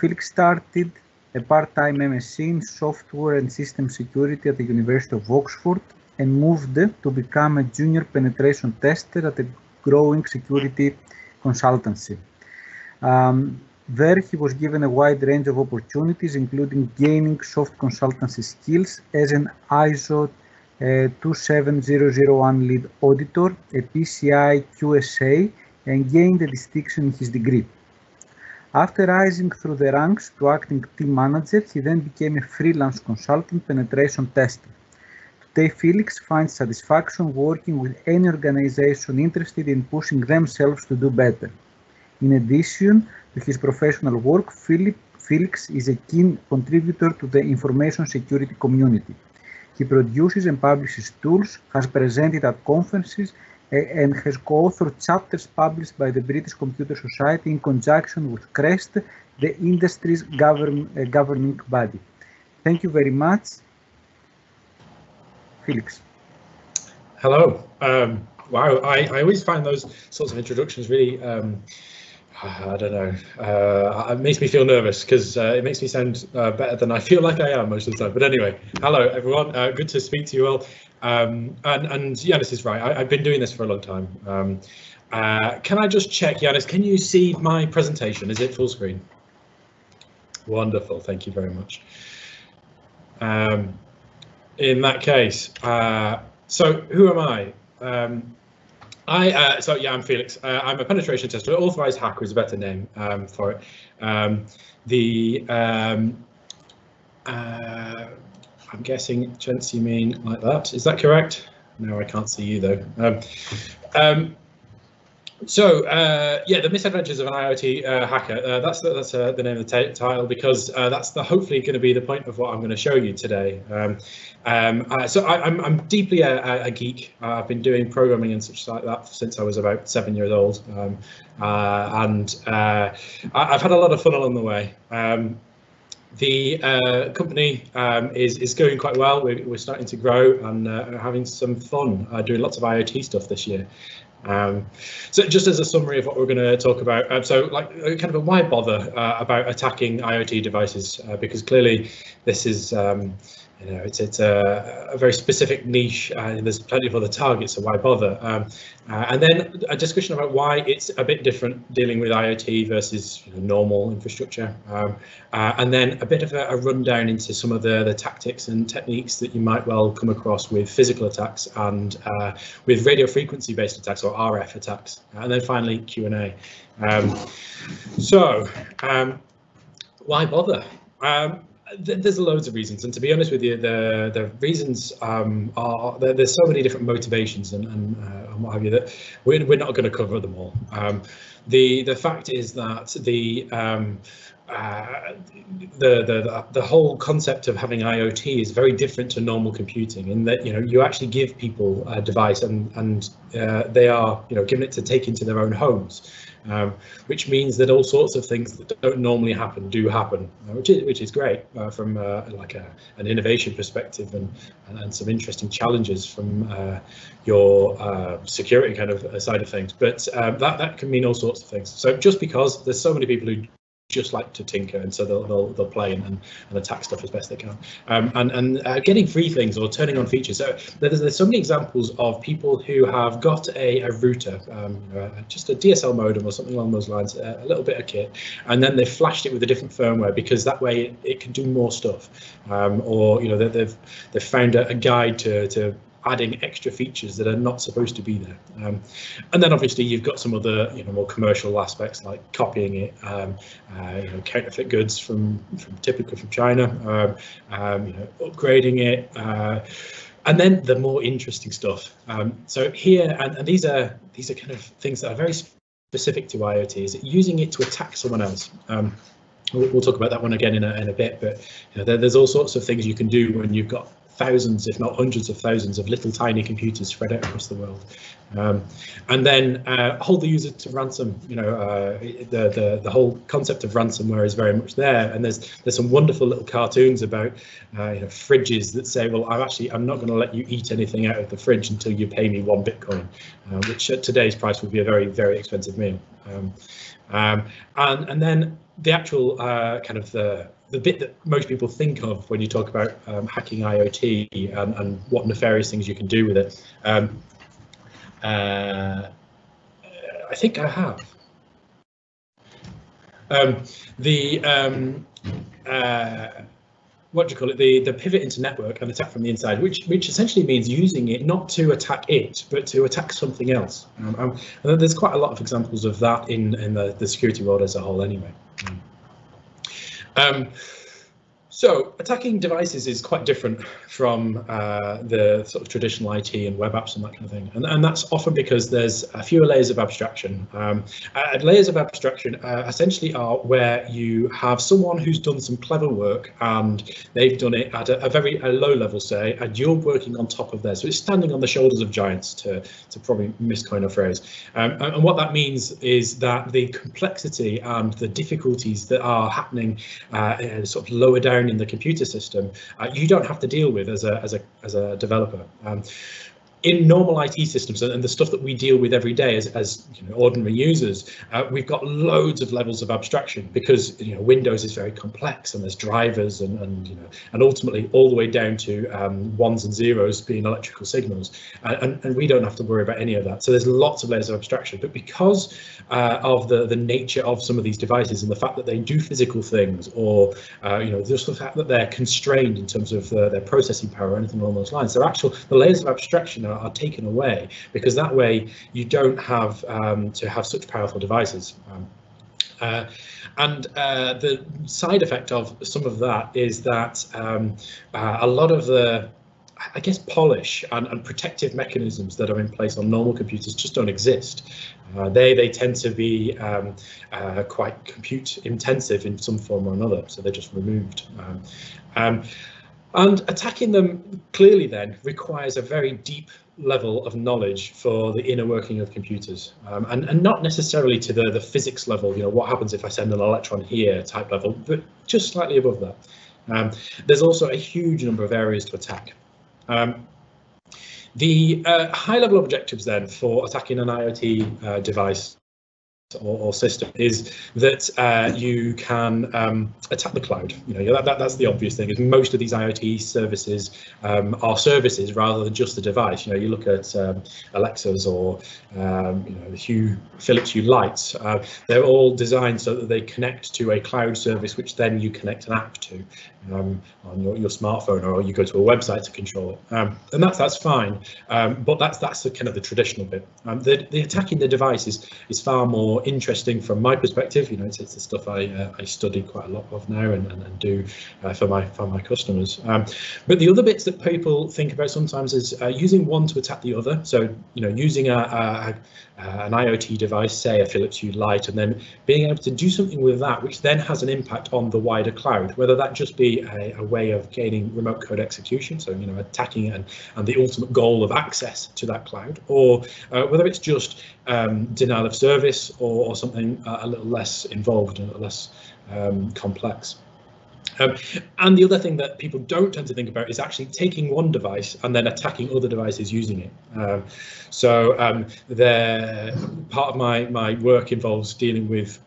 Felix started a part-time MSc in software and system security at the University of Oxford and moved to become a junior penetration tester at a growing security consultancy. There he was given a wide range of opportunities, including gaining soft consultancy skills as an ISO 27001 lead auditor, a PCI QSA, and gained a distinction in his degree. After rising through the ranks to acting team manager, he then became a freelance consultant penetration tester. Today, Felix finds satisfaction working with any organization interested in pushing themselves to do better. In addition to his professional work, Felix is a keen contributor to the information security community. He produces and publishes tools, has presented at conferences, and has co-authored chapters published by the British Computer Society in conjunction with CREST, the industry's governing body. Thank you very much. Felix. Hello. Wow, I always find those sorts of introductions really, I don't know, it makes me feel nervous because it makes me sound better than I feel like I am most of the time. But anyway, hello everyone, good to speak to you all. And Yanis is right, I've been doing this for a long time. Can I just check, Yanis, can you see my presentation? Is it full screen? Wonderful, thank you very much. In that case, so who am I? So yeah, I'm Felix. I'm a penetration tester. Authorized hacker is a better name for it. I'm guessing, gents, you mean like that? Is that correct? No, I can't see you though. Yeah, the misadventures of an IoT hacker. That's the name of the title, because that's hopefully going to be the point of what I'm going to show you today. So I'm deeply a geek. I've been doing programming and such like that since I was about 7 years old, and I've had a lot of fun along the way. The company is going quite well. We're starting to grow and having some fun doing lots of IoT stuff this year. So just as a summary of what we're going to talk about, so like kind of a why bother about attacking IoT devices, because clearly this is you know, it's a very specific niche, and there's plenty of other targets, so why bother? And then a discussion about why it's a bit different dealing with IoT versus normal infrastructure, and then a bit of a rundown into some of the tactics and techniques that you might well come across with physical attacks and with radio frequency based attacks or RF attacks, and then finally Q&A. Why bother? There's loads of reasons, and to be honest with you, the reasons are there's so many different motivations and what have you that we're not going to cover them all. The fact is that the whole concept of having IoT is very different to normal computing, in that you actually give people a device and they are given it to take into their own homes. Which means that all sorts of things that don't normally happen do happen, which is great from like an innovation perspective and some interesting challenges from your security kind of side of things. But that can mean all sorts of things. So just because there's so many people who just like to tinker, and so they'll play and attack stuff as best they can, and getting free things or turning on features. So there's so many examples of people who have got a router, just a DSL modem or something along those lines, a little bit of kit, and then they've flashed it with a different firmware because that way it can do more stuff, or they've found a guide to adding extra features that are not supposed to be there, and then obviously you've got some other more commercial aspects like copying it, counterfeit goods typically from China, upgrading it, and then the more interesting stuff. So here, and these are kind of things that are very specific to IoT, is using it to attack someone else. we'll talk about that one again in a bit, but there's all sorts of things you can do when you've got thousands, if not hundreds of thousands of little tiny computers spread out across the world. And then hold the user to ransom. The whole concept of ransomware is very much there, and there's some wonderful little cartoons about fridges that say, well, I'm not going to let you eat anything out of the fridge until you pay me 1 Bitcoin, which at today's price would be a very, very expensive meal. And then the actual kind of the bit that most people think of when you talk about hacking IoT and what nefarious things you can do with it. I think I have. What do you call it? The pivot into network and attack from the inside, which essentially means using it not to attack it, but to attack something else. And there's quite a lot of examples of that in the security world as a whole, anyway. So attacking devices is quite different from the sort of traditional IT and web apps and that kind of thing, and that's often because there's fewer layers of abstraction. Layers of abstraction essentially are where you have someone who's done some clever work and they've done it at a very low level, say, and you're working on top of theirs. So it's standing on the shoulders of giants, to probably miscoin a phrase. And what that means is that the complexity and the difficulties that are happening sort of lower down in the computer system, you don't have to deal with as a developer. In normal IT systems and the stuff that we deal with every day as ordinary users, we've got loads of levels of abstraction because Windows is very complex and there's drivers and ultimately all the way down to ones and zeros being electrical signals, and we don't have to worry about any of that. So there's lots of layers of abstraction, but because of the nature of some of these devices and the fact that they do physical things, or just the fact that they're constrained in terms of their processing power or anything along those lines, the layers of abstraction are taken away, because that way you don't have to have such powerful devices. And the side effect of some of that is that a lot of the, I guess, polish and protective mechanisms that are in place on normal computers just don't exist. They tend to be quite compute intensive in some form or another, so they're just removed. And attacking them clearly then requires a very deep level of knowledge for the inner working of computers, and not necessarily to the physics level, what happens if I send an electron here type level, but just slightly above that. There's also a huge number of areas to attack. The high level objectives then for attacking an IoT device or system is that you can attack the cloud. That's the obvious thing, is most of these IoT services are services rather than just the device. You look at Alexas or Philips Hue lights. They're all designed so that they connect to a cloud service, which then you connect an app to on your smartphone, or you go to a website to control it, and that's fine, but that's the kind of the traditional bit. The attacking the device is far more interesting from my perspective. It's the stuff I study quite a lot of now and do for my customers. But the other bits that people think about sometimes is using one to attack the other. So using an IoT device, say a Philips Hue light, and then being able to do something with that which then has an impact on the wider cloud, whether that just be a way of gaining remote code execution, so attacking and the ultimate goal of access to that cloud, or whether it's just denial of service or something a little less involved and a little less complex. And the other thing that people don't tend to think about is actually taking one device and then attacking other devices using it. So part of my work involves dealing with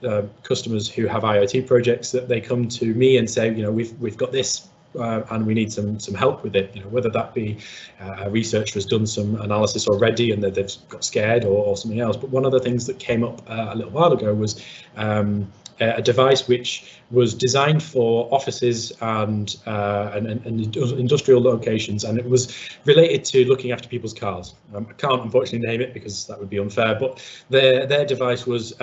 customers who have IoT projects that they come to me and say, we've got this and we need some help with it. Whether that be a researcher has done some analysis already and that they've got scared or something else. But one of the things that came up a little while ago was a device which was designed for offices and industrial locations, and it was related to looking after people's cars. I can't unfortunately name it because that would be unfair, but their device was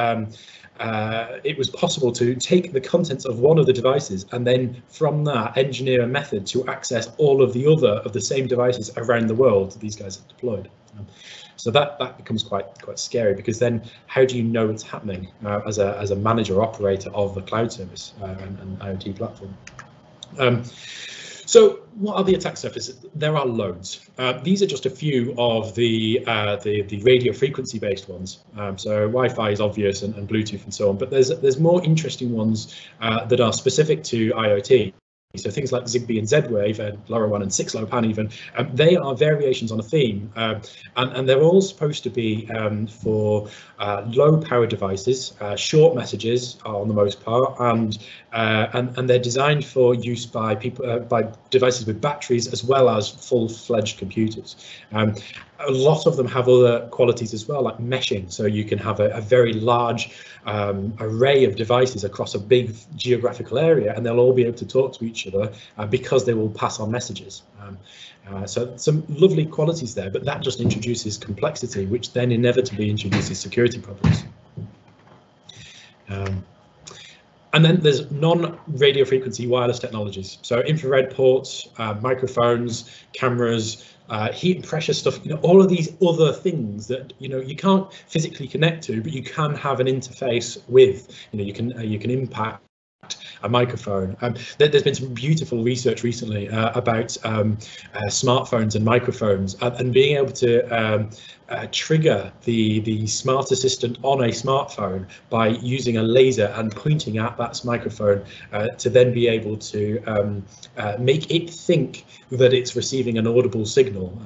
it was possible to take the contents of one of the devices and then from that engineer a method to access all of the other of the same devices around the world that these guys have deployed. So that becomes quite scary, because then how do you know it's happening as a manager or operator of the cloud service and IoT platform? So what are the attack surfaces? There are loads. These are just a few of the radio frequency based ones. So Wi-Fi is obvious, and Bluetooth and so on, but there's more interesting ones that are specific to IoT. So things like Zigbee and Z-Wave and LoRaWAN and 6LoWPAN even, they are variations on a theme, and they're all supposed to be for low power devices, short messages on the most part, and they're designed for use by people by devices with batteries as well as full-fledged computers. A lot of them have other qualities as well, like meshing, so you can have a very large array of devices across a big geographical area, and they'll all be able to talk to each other because they will pass on messages. So some lovely qualities there, but that just introduces complexity, which then inevitably introduces security problems. And then there's non-radio frequency wireless technologies. So infrared ports, microphones, cameras, heat and pressure stuff, all of these other things that you can't physically connect to, but you can have an interface with. You can impact a microphone. There's been some beautiful research recently about smartphones and microphones, and being able to trigger the smart assistant on a smartphone by using a laser and pointing at that microphone to then be able to make it think that it's receiving an audible signal,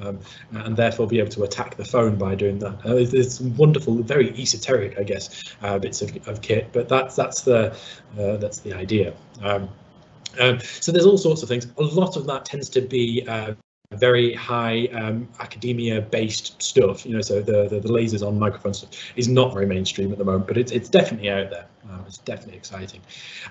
and therefore be able to attack the phone by doing that. It's wonderful, very esoteric, I guess, bits of kit, but that's the idea. So there's all sorts of things. A lot of that tends to be very high academia based stuff, so the lasers on microphone stuff is not very mainstream at the moment, but it's definitely out there. It's definitely exciting.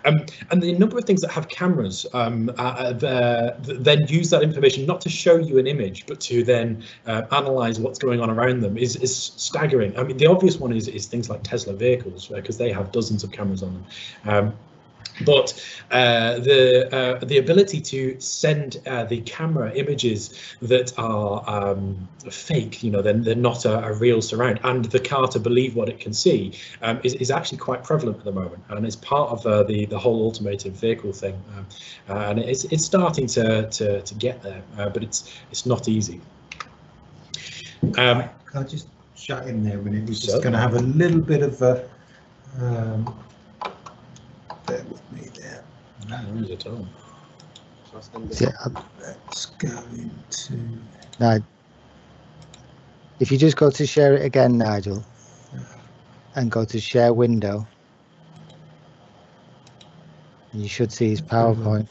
And the number of things that have cameras then use that information not to show you an image, but to then analyze what's going on around them is staggering. I mean, the obvious one is things like Tesla vehicles, because they have dozens of cameras on them. But the ability to send the camera images that are fake, they're not a real surround, and the car to believe what it can see is actually quite prevalent at the moment, and it's part of the whole automated vehicle thing, and it's starting to get there, but it's not easy. Can I just shut in there when it was just going to have a little bit of a bear with me there. No worries at all. Let's go into. No. If you just go to share it again, Nigel, and go to share window, you should see his PowerPoint.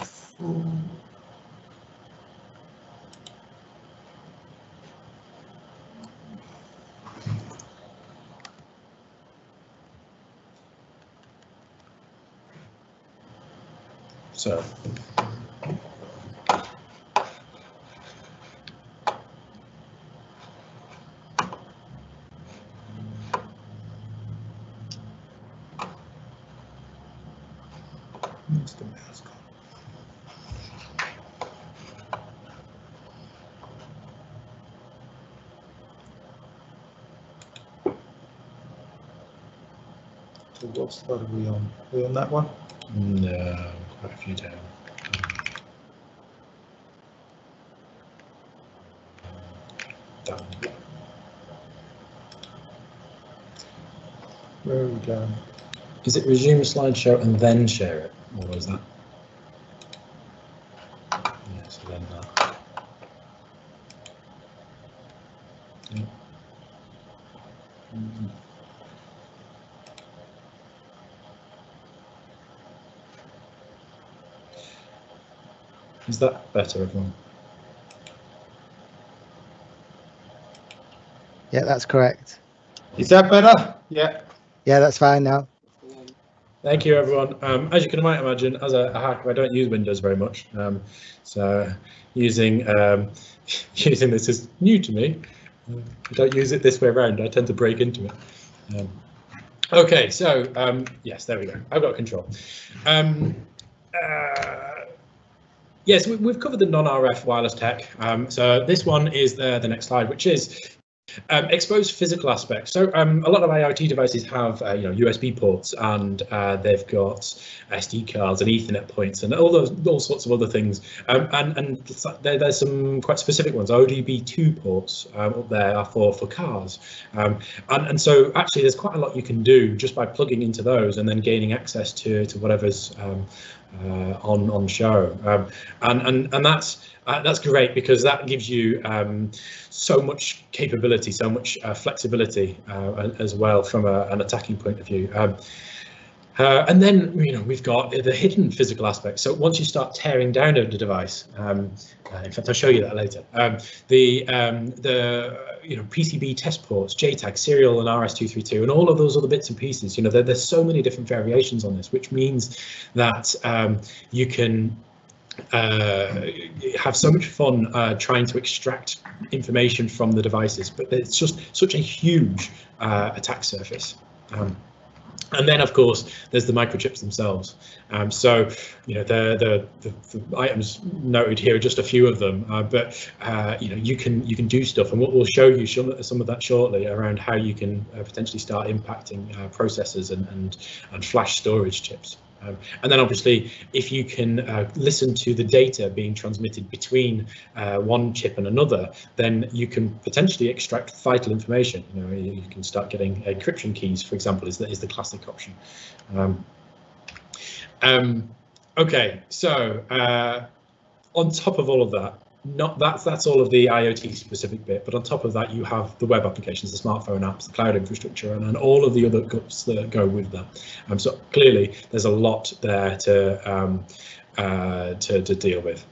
So where's the mouse gone? So what slide are we on? Are we on that one? no, quite a few down. Down. Where are we going? Is it resume slideshow and then share it, or is that? Yeah, so then that. Yeah. Is that better, everyone? Yeah, that's correct. Is that better? Yeah. Yeah, that's fine now. Thank you, everyone. As you can imagine, as a hacker, I don't use Windows very much, so using this is new to me. I don't use it this way around. I tend to break into it. Okay, so yes, there we go. I've got control. Yes, we've covered the non-RF wireless tech. So this one is the next slide, which is Exposed physical aspects. So a lot of IoT devices have USB ports, and they've got SD cards and Ethernet points and all sorts of other things. And there's some quite specific ones. ODB2 ports up there are for cars. And so actually there's quite a lot you can do just by plugging into those and then gaining access to whatever's on show. And that's great, because that gives you so much capability, so much flexibility as well from an attacking point of view. And then we've got the hidden physical aspect. So once you start tearing down a device, in fact I'll show you that later. The PCB test ports, JTAG, serial, and RS232, and all of those other bits and pieces. There's so many different variations on this, which means that you can have so much fun trying to extract information from the devices, but it's just such a huge attack surface. And then, of course, there's the microchips themselves. So, the items noted here are just a few of them, but you can do stuff, and we'll show you some of that shortly around how you can potentially start impacting processors and flash storage chips. And then obviously, if you can listen to the data being transmitted between one chip and another, then you can potentially extract vital information. You can start getting encryption keys, for example, is the classic option. Okay, so on top of all of that, that's all of the IoT specific bit, but on top of that you have the web applications, the smartphone apps, the cloud infrastructure, and all of the other guts that go with that. So clearly there's a lot there to deal with.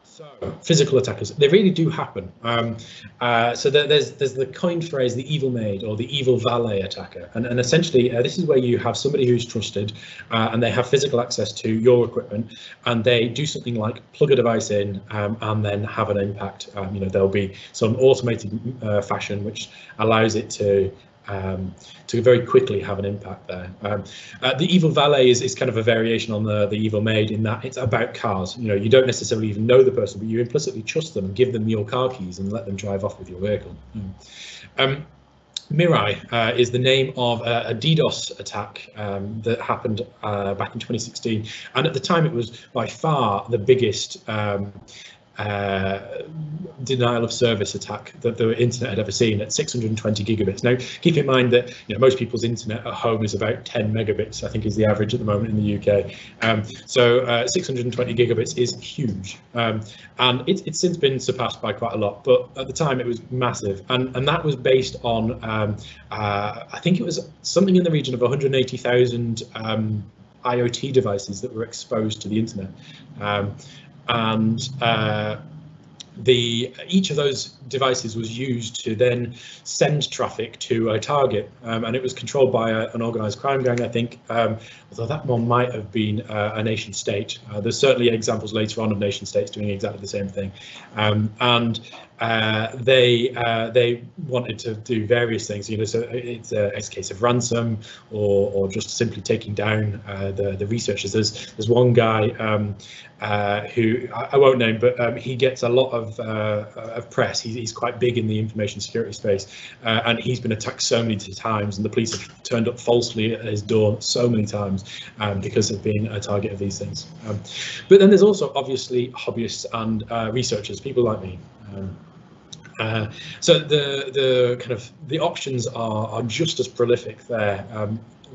So physical attackers, they really do happen. So there's the coined phrase, the evil maid or the evil valet attacker, and essentially this is where you have somebody who's trusted and they have physical access to your equipment, and they do something like plug a device in and then have an impact. There'll be some automated fashion which allows it to very quickly have an impact there. The evil valet is kind of a variation on the evil maid, in that it's about cars. You don't necessarily even know the person, but you implicitly trust them and give them your car keys and let them drive off with your vehicle. Mirai is the name of a DDoS attack that happened back in 2016, and at the time it was by far the biggest denial of service attack that the internet had ever seen, at 620 gigabits. Now, keep in mind that most people's internet at home is about 10 megabits, I think is the average at the moment in the UK. So 620 gigabits is huge, and it's since been surpassed by quite a lot, but at the time it was massive, and that was based on I think it was something in the region of 180,000 IoT devices that were exposed to the internet. And each of those devices was used to then send traffic to a target, and it was controlled by an organised crime gang, I think, although that one might have been a nation state. There's certainly examples later on of nation states doing exactly the same thing, and they wanted to do various things, so it's a case of ransom or just simply taking down the researchers. There's one guy who I won't name, but he gets a lot of press. He's quite big in the information security space, and he's been attacked so many times, and the police have turned up falsely at his door so many times because of being a target of these things. But then there's also obviously hobbyists and researchers, people like me. So the options are just as prolific there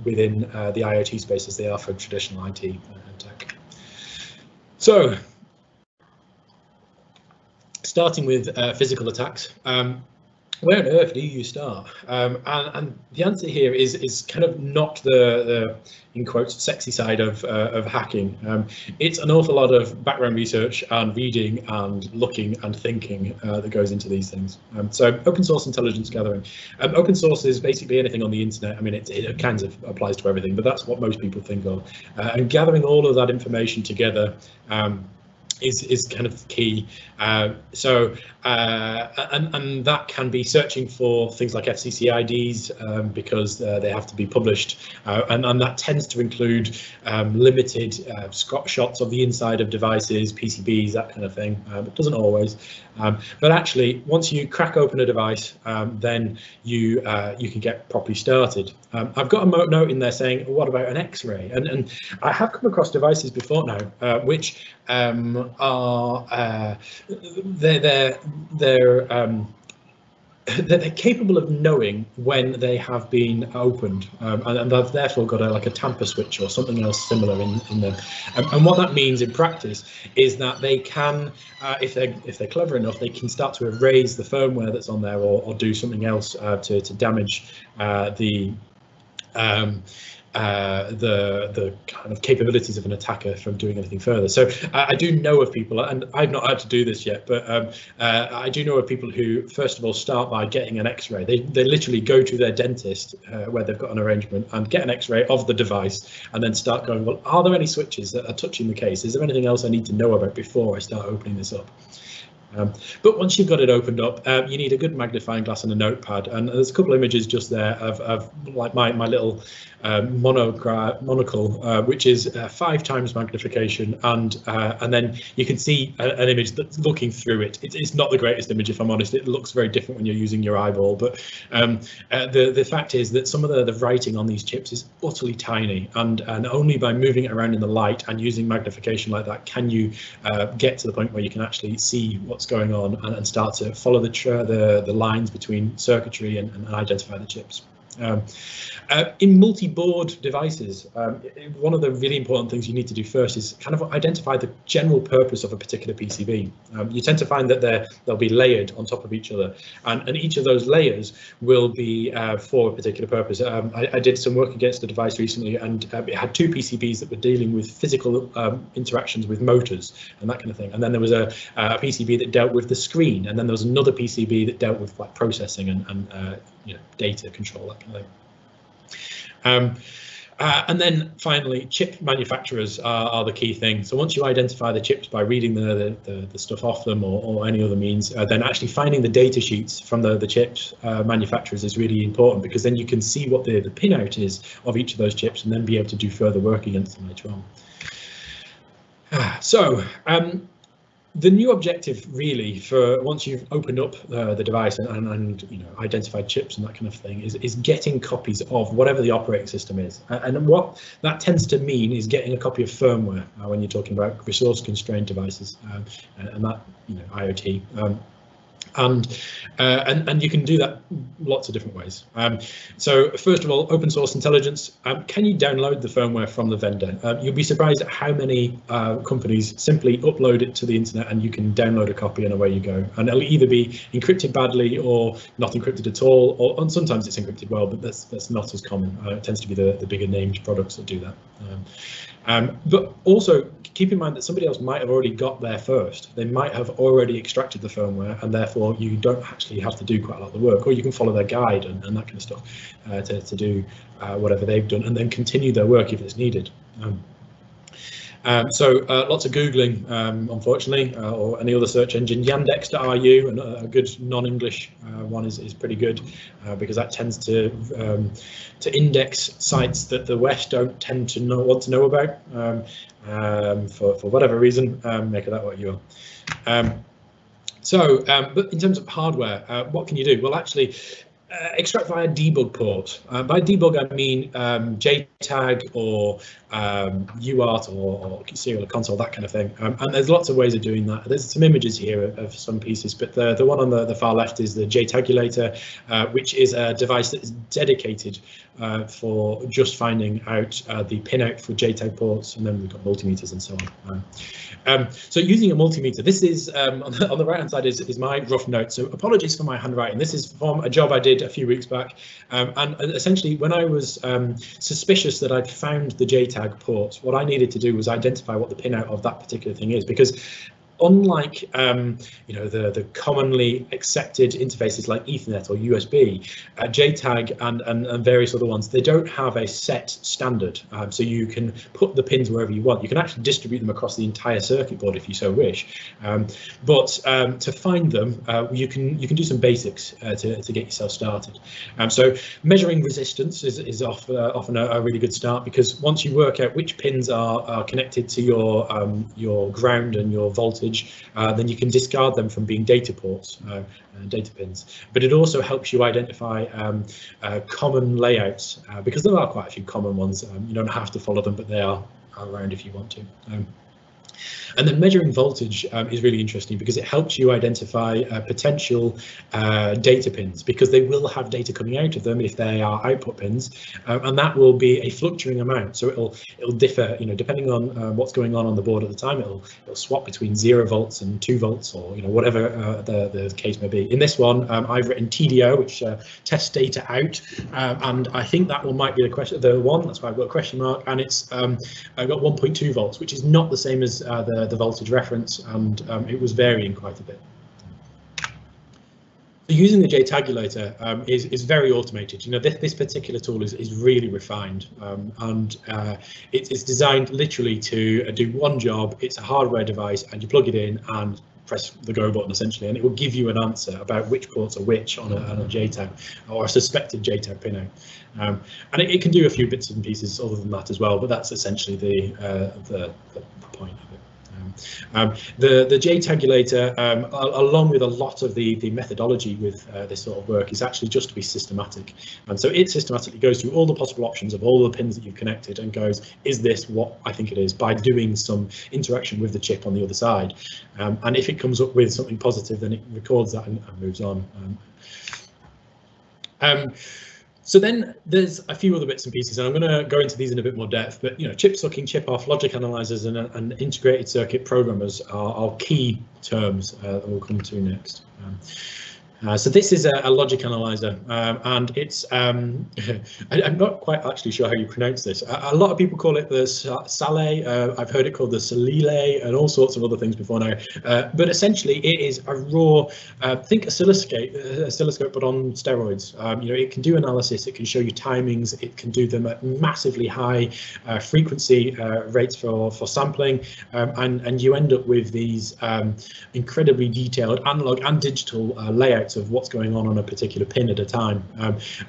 within the IoT space as they are for traditional IT and tech. So, starting with physical attacks, where on earth do you start? And the answer here is kind of not the in quotes sexy side of hacking. It's an awful lot of background research and reading and looking and thinking that goes into these things. So open source intelligence gathering. Open source is basically anything on the internet. I mean, it kind of applies to everything, but that's what most people think of. And gathering all of that information together is kind of key. And that can be searching for things like FCC IDs because they have to be published, and that tends to include limited shots of the inside of devices, PCBs, that kind of thing. It doesn't always. But actually, once you crack open a device, then you can get properly started. I've got a note in there saying, what about an X-ray? And I have come across devices before now, which are they're capable of knowing when they have been opened, and they've therefore got like a tamper switch or something else similar in them. And what that means in practice is that they can, if they're clever enough, they can start to erase the firmware that's on there, or do something else to damage the kind of capabilities of an attacker from doing anything further. So I do know of people, and I've not had to do this yet, but I do know of people who first of all start by getting an X-ray. They literally go to their dentist where they've got an arrangement and get an X-ray of the device, and then start going, well, are there any switches that are touching the case? Is there anything else I need to know about before I start opening this up? But once you've got it opened up, you need a good magnifying glass and a notepad, and there's a couple of images just there of like my little monocle, which is 5 times magnification, and then you can see an image that's looking through it. It's not the greatest image, if I'm honest. It looks very different when you're using your eyeball, but the fact is that some of the writing on these chips is utterly tiny, and only by moving it around in the light and using magnification like that can you get to the point where you can actually see what's going on and start to follow the lines between circuitry and identify the chips. In multi-board devices, one of the really important things you need to do first is kind of identify the general purpose of a particular PCB. You tend to find that they'll be layered on top of each other, and each of those layers will be for a particular purpose. I did some work against a device recently, and it had 2 PCBs that were dealing with physical interactions with motors and that kind of thing. And then there was a PCB that dealt with the screen, and then there was another PCB that dealt with like processing and data control, that kind of thing. And then finally, chip manufacturers are the key thing. So once you identify the chips by reading the stuff off them or any other means, then actually finding the data sheets from the chips manufacturers is really important, because then you can see what the pinout is of each of those chips and then be able to do further work against them later on. So the new objective really for once you've opened up the device and identified chips and that kind of thing is getting copies of whatever the operating system is, and what that tends to mean is getting a copy of firmware when you're talking about resource constrained devices, and that IoT. And you can do that lots of different ways. So first of all, open source intelligence. Can you download the firmware from the vendor? You'll be surprised at how many companies simply upload it to the internet and you can download a copy and away you go. And it'll either be encrypted badly or not encrypted at all, and sometimes it's encrypted well, but that's not as common. It tends to be the bigger named products that do that. But also keep in mind that somebody else might have already got there first. They might have already extracted the firmware, and therefore you don't actually have to do quite a lot of the work, or you can follow their guide and that kind of stuff to do whatever they've done, and then continue their work if it's needed. So lots of Googling, unfortunately, or any other search engine. Yandex.ru, and a good non-English one is pretty good, because that tends to index sites that the West don't tend to want to know about for whatever reason. Make of that what you are. But in terms of hardware, what can you do? Well, actually, extract via debug port. By debug, I mean JTAG or UART or serial console, that kind of thing. And there's lots of ways of doing that. There's some images here of some pieces, but the one on the far left is the JTAGulator, which is a device that is dedicated for just finding out the pinout for JTAG ports, and then we've got multimeters and so on. So using a multimeter, this is on the right hand side is my rough note. So apologies for my handwriting. This is from a job I did a few weeks back, and essentially when I was suspicious that I'd found the JTAG port, what I needed to do was identify what the pinout of that particular thing is, because unlike the commonly accepted interfaces like Ethernet or USB, JTAG and various other ones, they don't have a set standard, so you can put the pins wherever you want. You can actually distribute them across the entire circuit board if you so wish, but to find them you can do some basics to get yourself started. So measuring resistance is often a really good start, because once you work out which pins are connected to your ground and your voltage voltage, then you can discard them from being data ports, data pins. But it also helps you identify common layouts, because there are quite a few common ones. You don't have to follow them, but they are around if you want to. And then measuring voltage is really interesting because it helps you identify potential data pins, because they will have data coming out of them if they are output pins, and that will be a fluctuating amount. So it'll differ, depending on what's going on the board at the time. It'll swap between 0 volts and 2 volts, or whatever the case may be. In this one, I've written TDO, which tests data out, and I think that one might be the one. That's why I've got a question mark, and it's I've got 1.2 volts, which is not the same as the voltage reference, and it was varying quite a bit. So using the JTagulator is very automated. This particular tool is really refined, and it's designed literally to do one job. It's a hardware device, and you plug it in and press the go button essentially, and it will give you an answer about which ports are which on a JTag or a suspected JTag pinout. And it can do a few bits and pieces other than that as well, but that's essentially the point of it. The JTagulator, along with a lot of the methodology with this sort of work, is actually just to be systematic. And so it systematically goes through all the possible options of all the pins that you've connected and goes, is this what I think it is, by doing some interaction with the chip on the other side. And if it comes up with something positive, then it records that and moves on. So then there's a few other bits and pieces, and I'm going to go into these in a bit more depth, but chip sucking, chip off, logic analyzers and integrated circuit programmers are key terms that we'll come to next. So this is a logic analyzer, and it's I'm not quite actually sure how you pronounce this. A lot of people call it the Sale. I've heard it called the Salile and all sorts of other things before now. But essentially, it is a raw, think oscilloscope, but on steroids. It can do analysis, it can show you timings, it can do them at massively high frequency rates for sampling, and you end up with these incredibly detailed analog and digital layouts of what's going on a particular pin at a time,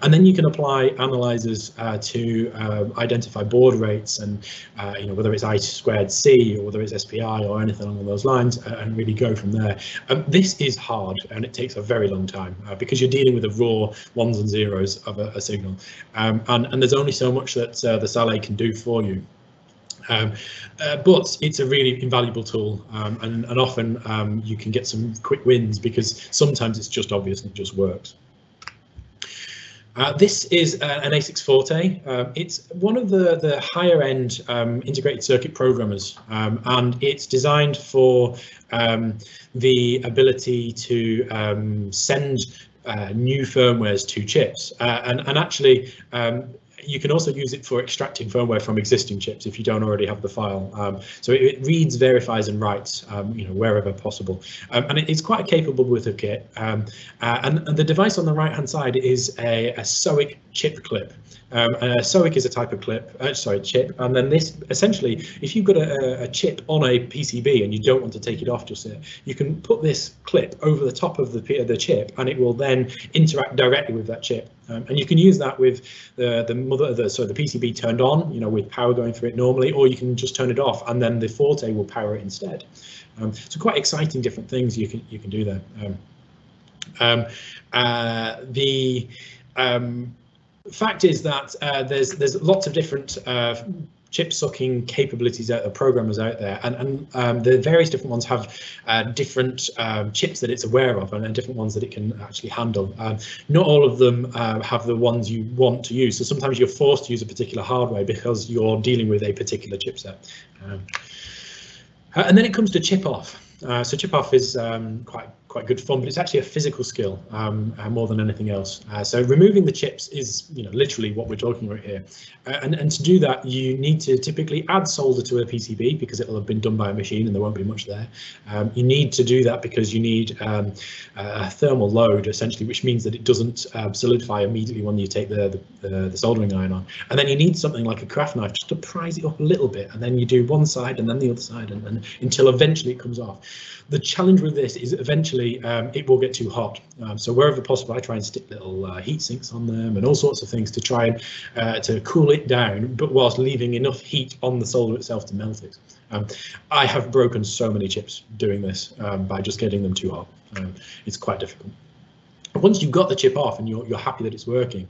and then you can apply analyzers to identify baud rates and whether it's I2C or whether it's SPI or anything along those lines, and really go from there. This is hard, and it takes a very long time because you're dealing with the raw ones and zeros of a signal, and there's only so much that the Sale can do for you. But it's a really invaluable tool, and often you can get some quick wins because sometimes it's just obvious and it just works. This is an A6 Forte. It's one of the higher end integrated circuit programmers, and it's designed for the ability to send new firmwares to chips, and actually you can also use it for extracting firmware from existing chips if you don't already have the file. So it reads, verifies, and writes, wherever possible. And it's quite capable with a kit. And the device on the right-hand side is a SOIC chip clip. A SOIC is a type of chip, and then this essentially, if you've got a chip on a PCB and you don't want to take it off just yet, you can put this clip over the top of the chip, and it will then interact directly with that chip. And you can use that with the PCB turned on, with power going through it normally, or you can just turn it off, and then the Forte will power it instead. So quite exciting different things you can do there. Fact is that there's lots of different chip sucking capabilities out there, programmers out there, and the various different ones have different chips that it's aware of, and different ones that it can actually handle. Not all of them have the ones you want to use, so sometimes you're forced to use a particular hardware because you're dealing with a particular chipset. And then it comes to chip off. So chip off is quite good fun, but it's actually a physical skill more than anything else. So removing the chips is literally what we're talking about here, and to do that you need to typically add solder to a PCB because it'll have been done by a machine and there won't be much there. You need to do that because you need a thermal load essentially, which means that it doesn't solidify immediately when you take the soldering iron on, and then you need something like a craft knife just to prise it up a little bit, and then you do one side and then the other side, and until eventually it comes off. The challenge with this is eventually it will get too hot. So wherever possible, I try and stick little heat sinks on them and all sorts of things to try and to cool it down, but whilst leaving enough heat on the solder itself to melt it. I have broken so many chips doing this by just getting them too hot. It's quite difficult. Once you've got the chip off and you're happy that it's working,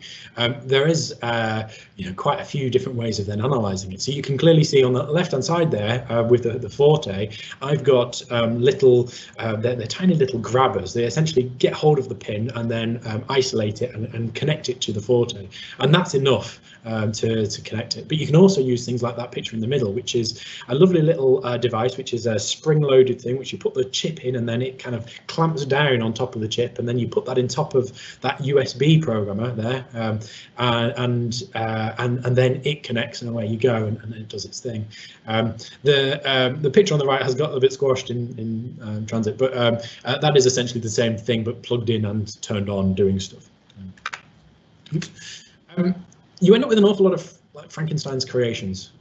there is quite a few different ways of then analysing it. So you can clearly see on the left-hand side there with the Forte, I've got they're tiny little grabbers. They essentially get hold of the pin and then isolate it and connect it to the Forte, and that's enough to connect it. But you can also use things like that picture in the middle, which is a lovely little device, which is a spring-loaded thing, which you put the chip in and then it kind of clamps down on top of the chip, and then you put that in top of that USB programmer there, and then it connects and away you go, and it does its thing. The picture on the right has got a bit squashed in transit, but that is essentially the same thing but plugged in and turned on doing stuff. You end up with an awful lot of like Frankenstein's creations.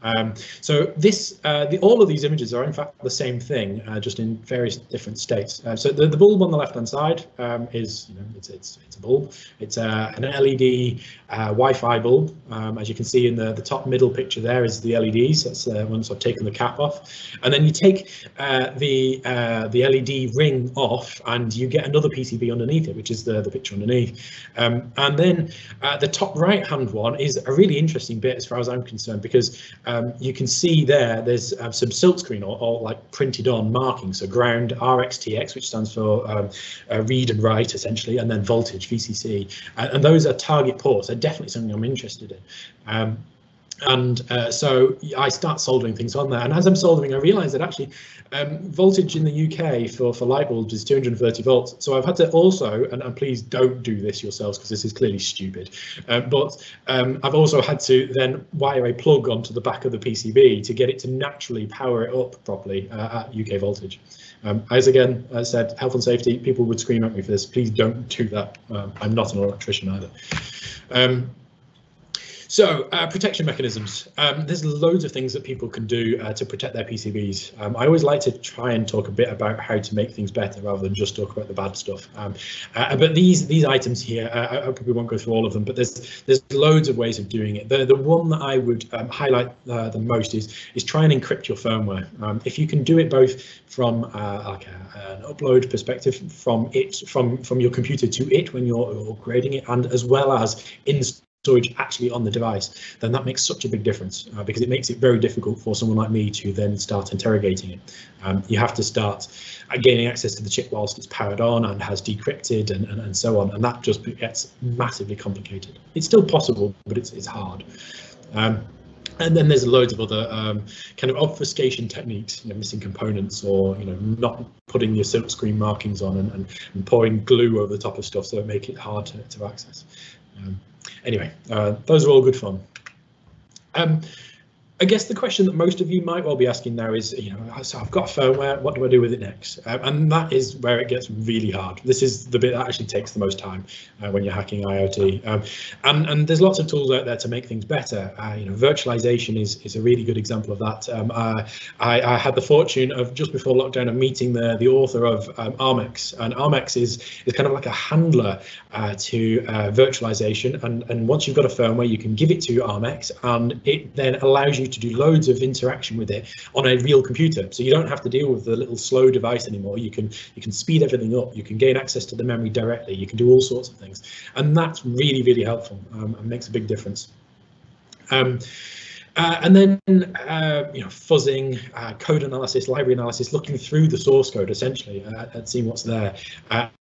So this, all of these images are in fact the same thing, just in various different states. So the bulb on the left-hand side is, it's a bulb. It's an LED Wi-Fi bulb. As you can see in the top middle picture, there is the LEDs. That's once I've taken the cap off, and then you take the LED ring off, and you get another PCB underneath it, which is the picture underneath. And then the top right-hand one is a really interesting bit as far as I'm concerned, because you can see there's some silkscreen or like printed on markings, so ground RxTX, which stands for read and write essentially, and then voltage VCC, and those are target ports. They're definitely something I'm interested in. So I start soldering things on there, and as I'm soldering, I realise that actually voltage in the UK for light bulbs is 230 volts. So I've had to also, and please don't do this yourselves because this is clearly stupid, but I've also had to then wire a plug onto the back of the PCB to get it to naturally power it up properly at UK voltage. As again, as I said, health and safety, people would scream at me for this. Please don't do that. I'm not an electrician either. So protection mechanisms. There's loads of things that people can do to protect their PCBs. I always like to try and talk a bit about how to make things better rather than just talk about the bad stuff. But these items here, I probably won't go through all of them, but there's loads of ways of doing it. The one that I would highlight the most is try and encrypt your firmware. If you can do it both from like an upload perspective from your computer to it when you're upgrading it, and as well as in storage actually on the device, then that makes such a big difference because it makes it very difficult for someone like me to then start interrogating it. You have to start gaining access to the chip whilst it's powered on and has decrypted and so on, and that just gets massively complicated. It's still possible, but it's hard. And then there's loads of other kind of obfuscation techniques, missing components, or not putting your silk screen markings on and pouring glue over the top of stuff so it make it hard to access. Anyway, those are all good fun. I guess the question that most of you might well be asking now is, so I've got firmware, what do I do with it next? And that is where it gets really hard. This is the bit that actually takes the most time when you're hacking IoT. And there's lots of tools out there to make things better. Virtualization is a really good example of that. I had the fortune of, just before lockdown, of meeting the author of Armex, and Armex is kind of like a handler to virtualization. And once you've got a firmware, you can give it to Armex, and it then allows you to do loads of interaction with it on a real computer, so you don't have to deal with the little slow device anymore. You can speed everything up, you can gain access to the memory directly, you can do all sorts of things, and that's really helpful and makes a big difference. And then fuzzing, code analysis, library analysis, looking through the source code essentially and seeing what's there.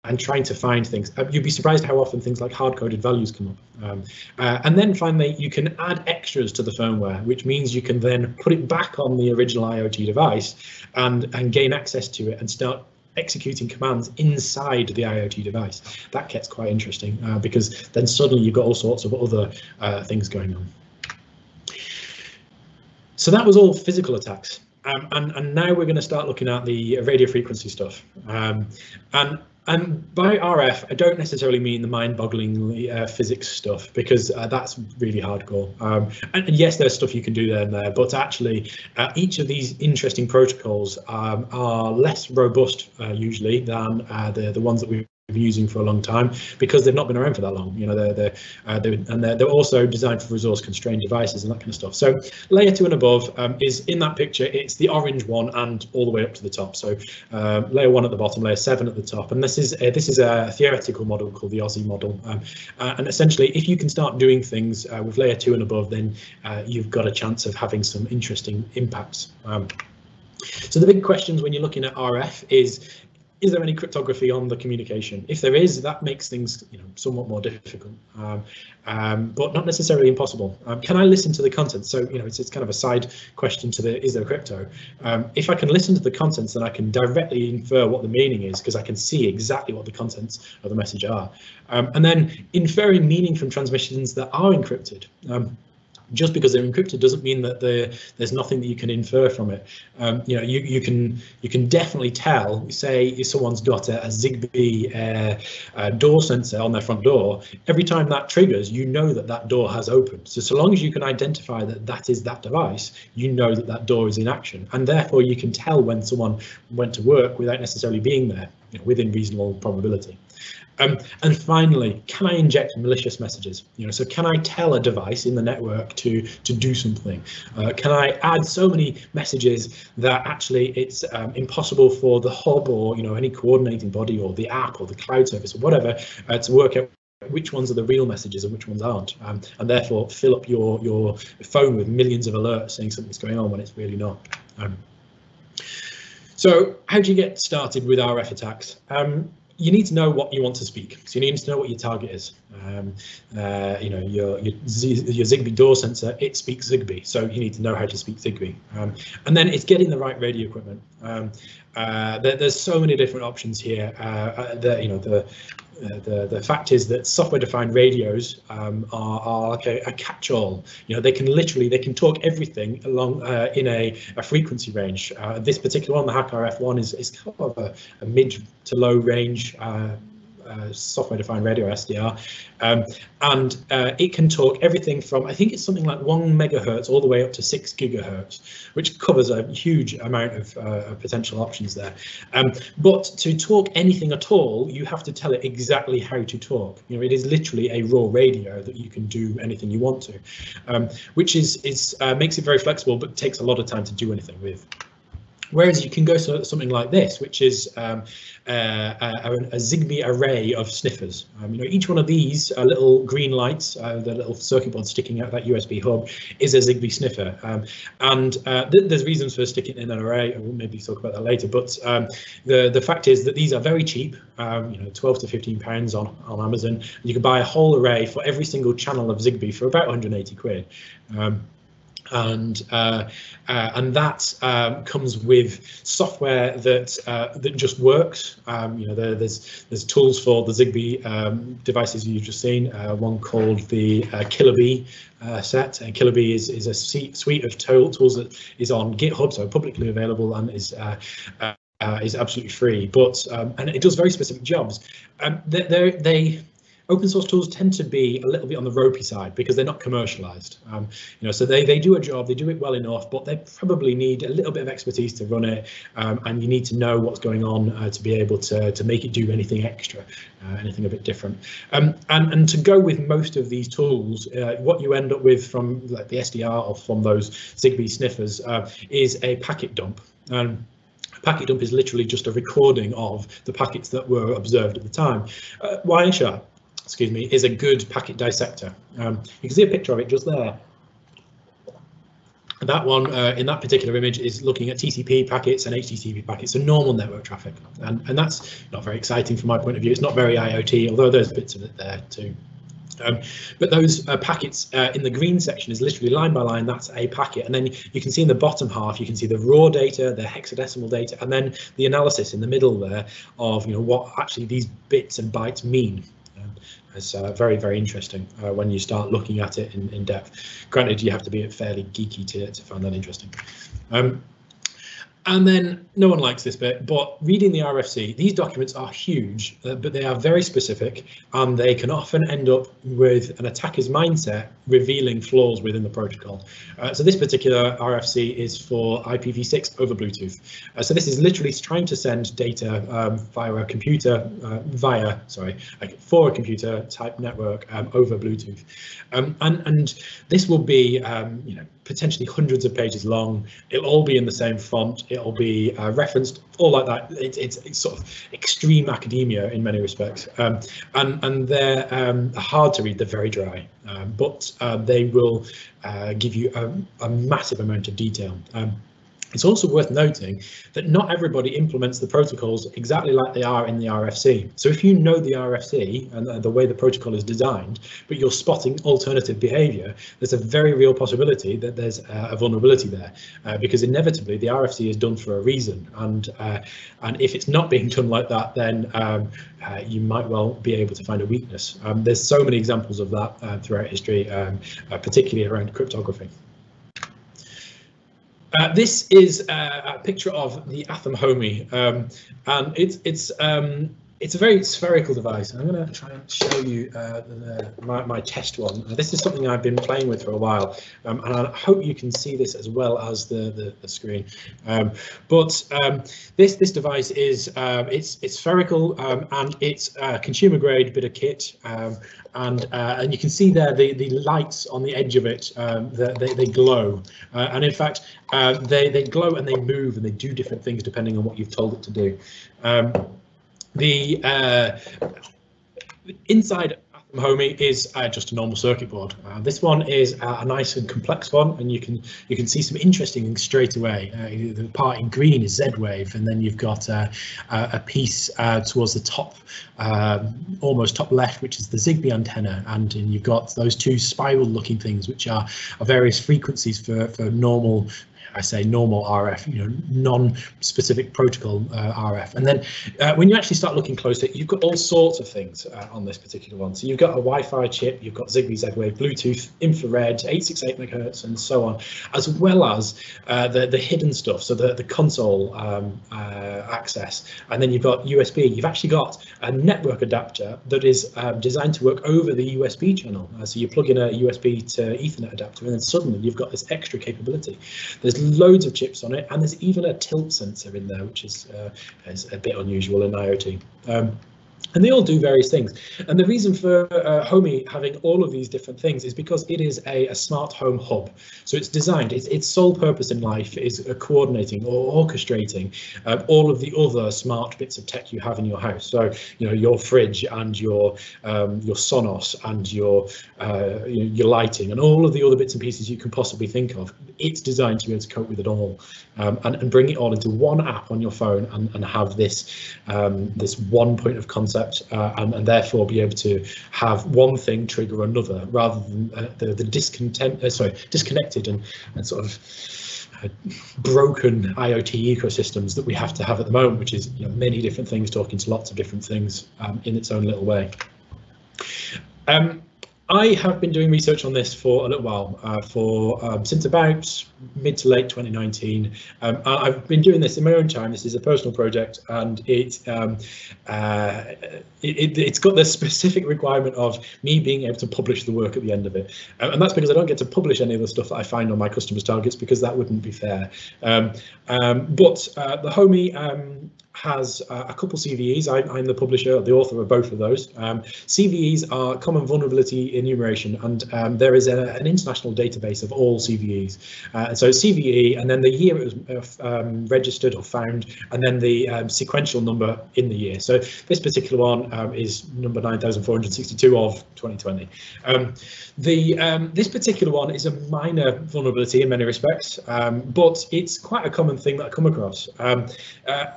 And trying to find things. You'd be surprised how often things like hard-coded values come up. And then finally, you can add extras to the firmware, which means you can then put it back on the original IoT device and gain access to it and start executing commands inside the IoT device. That gets quite interesting because then suddenly you've got all sorts of other things going on. So that was all physical attacks. And now we're going to start looking at the radio frequency stuff. And by RF, I don't necessarily mean the mind-bogglingly physics stuff, because that's really hardcore. And yes, there's stuff you can do there and there, but actually each of these interesting protocols are less robust usually than the ones that we've using for a long time because they've not been around for that long. You know, they're also designed for resource constrained devices and that kind of stuff. So layer 2 and above is in that picture. It's the orange one and all the way up to the top. So layer 1 at the bottom, layer 7 at the top, and this is a theoretical model called the Aussie model. And essentially, if you can start doing things with layer 2 and above, then you've got a chance of having some interesting impacts. So the big questions when you're looking at RF is there any cryptography on the communication? If there is, that makes things, you know, somewhat more difficult, but not necessarily impossible. Can I listen to the content? So, you know, it's kind of a side question to the, is there crypto? If I can listen to the contents, then I can directly infer what the meaning is because I can see exactly what the contents of the message are. And then inferring meaning from transmissions that are encrypted. Just because they're encrypted doesn't mean that there's nothing that you can infer from it. You know, you can definitely tell. Say if someone's got a Zigbee door sensor on their front door, every time that triggers, you know that that door has opened. So long as you can identify that that is that device, you know that that door is in action, and therefore you can tell when someone went to work without necessarily being there, you know, within reasonable probability. And finally, can I inject malicious messages? You know, so can I tell a device in the network to do something? Can I add so many messages that actually it's impossible for the hub or, you know, any coordinating body or the app or the cloud service or whatever to work out which ones are the real messages and which ones aren't, and therefore fill up your phone with millions of alerts saying something's going on when it's really not. So how do you get started with RF attacks? You need to know what you want to speak. So you need to know what your target is. You know, your Zigbee door sensor, it speaks Zigbee, so you need to know how to speak Zigbee. And then it's getting the right radio equipment. There's so many different options here. You know, the fact is that software-defined radios are like a catch-all. You know, they can talk everything along in a frequency range. This particular one, the Hack RF1, is kind of a mid to low range software-defined radio SDR, and it can talk everything from, I think it's something like 1 megahertz all the way up to 6 gigahertz, which covers a huge amount of potential options there. But to talk anything at all, you have to tell it exactly how to talk. You know, it is literally a raw radio that you can do anything you want to, which makes it very flexible, but takes a lot of time to do anything with. Whereas you can go to something like this, which is a Zigbee array of sniffers. You know, each one of these little green lights, the little circuit board sticking out that USB hub, is a Zigbee sniffer. And there's reasons for sticking in an array. We'll maybe talk about that later. But the fact is that these are very cheap. You know, 12 to 15 pounds on Amazon. You can buy a whole array for every single channel of Zigbee for about 180 quid. And that comes with software that just works. You know, there's tools for the Zigbee devices you've just seen. One called the Killer Bee set, and Killer Bee is a suite of tools that is on GitHub, so publicly available, and is absolutely free. But and it does very specific jobs. Open source tools tend to be a little bit on the ropey side because they're not commercialized. You know, so they do a job, they do it well enough, but they probably need a little bit of expertise to run it, and you need to know what's going on to be able to make it do anything extra, anything a bit different. And to go with most of these tools, what you end up with from like the SDR or from those Zigbee sniffers is a packet dump. A packet dump is literally just a recording of the packets that were observed at the time. Wireshark, excuse me, is a good packet dissector. You can see a picture of it just there. That one in that particular image is looking at TCP packets and HTTP packets, so normal network traffic, and that's not very exciting from my point of view. It's not very IoT, although there's bits of it there too. But those packets in the green section is literally line by line, that's a packet, and then you can see in the bottom half you can see the raw data, the hexadecimal data, and then the analysis in the middle there of, you know, what actually these bits and bytes mean. It's very, very interesting when you start looking at it in depth. Granted, you have to be fairly geeky to find that interesting. And then no one likes this bit, but reading the RFC, these documents are huge, but they are very specific, and they can often end up with an attacker's mindset revealing flaws within the protocol. So this particular RFC is for IPv6 over Bluetooth. So this is literally trying to send data via a computer, for a computer type network over Bluetooth. And this will be, you know, potentially hundreds of pages long. It'll all be in the same font. It'll be referenced, all like that. It's sort of extreme academia in many respects, and they're hard to read. They're very dry, but they will give you a massive amount of detail. It's also worth noting that not everybody implements the protocols exactly like they are in the RFC. So if you know the RFC and the way the protocol is designed, but you're spotting alternative behavior, there's a very real possibility that there's a vulnerability there, because inevitably the RFC is done for a reason. And if it's not being done like that, then you might well be able to find a weakness. There's so many examples of that throughout history, particularly around cryptography. This is a picture of the Atom Homey, and it's a very spherical device. I'm going to try and show you my test one. This is something I've been playing with for a while, and I hope you can see this as well as the screen. This device is it's spherical, and it's a consumer grade bit of kit. And you can see there the lights on the edge of it, they glow, and in fact they glow and they move and they do different things depending on what you've told it to do. The inside Atom Homey is just a normal circuit board. This one is a nice and complex one, and you can see some interesting things straight away. The part in green is Z-Wave, and then you've got a piece towards the top, almost top left, which is the Zigbee antenna, and you've got those two spiral-looking things, which are various frequencies for normal. I say normal RF, you know, non-specific protocol RF. And then when you actually start looking closer, you've got all sorts of things on this particular one. So you've got a Wi-Fi chip, you've got Zigbee, Z-Wave, Bluetooth, infrared, 868 megahertz, and so on, as well as the hidden stuff. So the console access, and then you've got USB. You've actually got a network adapter that is designed to work over the USB channel. So you plug in a USB to Ethernet adapter, and then suddenly you've got this extra capability. There's loads of chips on it, and there's even a tilt sensor in there, which is a bit unusual in IoT. And they all do various things. And the reason for Homey having all of these different things is because it is a smart home hub. So it's designed, its sole purpose in life is coordinating or orchestrating all of the other smart bits of tech you have in your house. So, you know, your fridge and your Sonos and your lighting and all of the other bits and pieces you can possibly think of. It's designed to be able to cope with it all, and bring it all into one app on your phone, and have this this one point of concept. And therefore be able to have one thing trigger another, rather than the disconnected and sort of broken IoT ecosystems that we have to have at the moment, which is, you know, many different things talking to lots of different things in its own little way. I have been doing research on this for a little while, since about mid to late 2019. I've been doing this in my own time. This is a personal project, and it's got the specific requirement of me being able to publish the work at the end of it, and that's because I don't get to publish any of the stuff that I find on my customers' targets, because that wouldn't be fair. But the Homey has a couple CVEs. I'm the publisher, the author of both of those. CVEs are common vulnerability enumeration, and there is an international database of all CVEs. So CVE, and then the year it was registered or found, and then the sequential number in the year. So this particular one is number 9462 of 2020. This particular one is a minor vulnerability in many respects, but it's quite a common thing that I come across.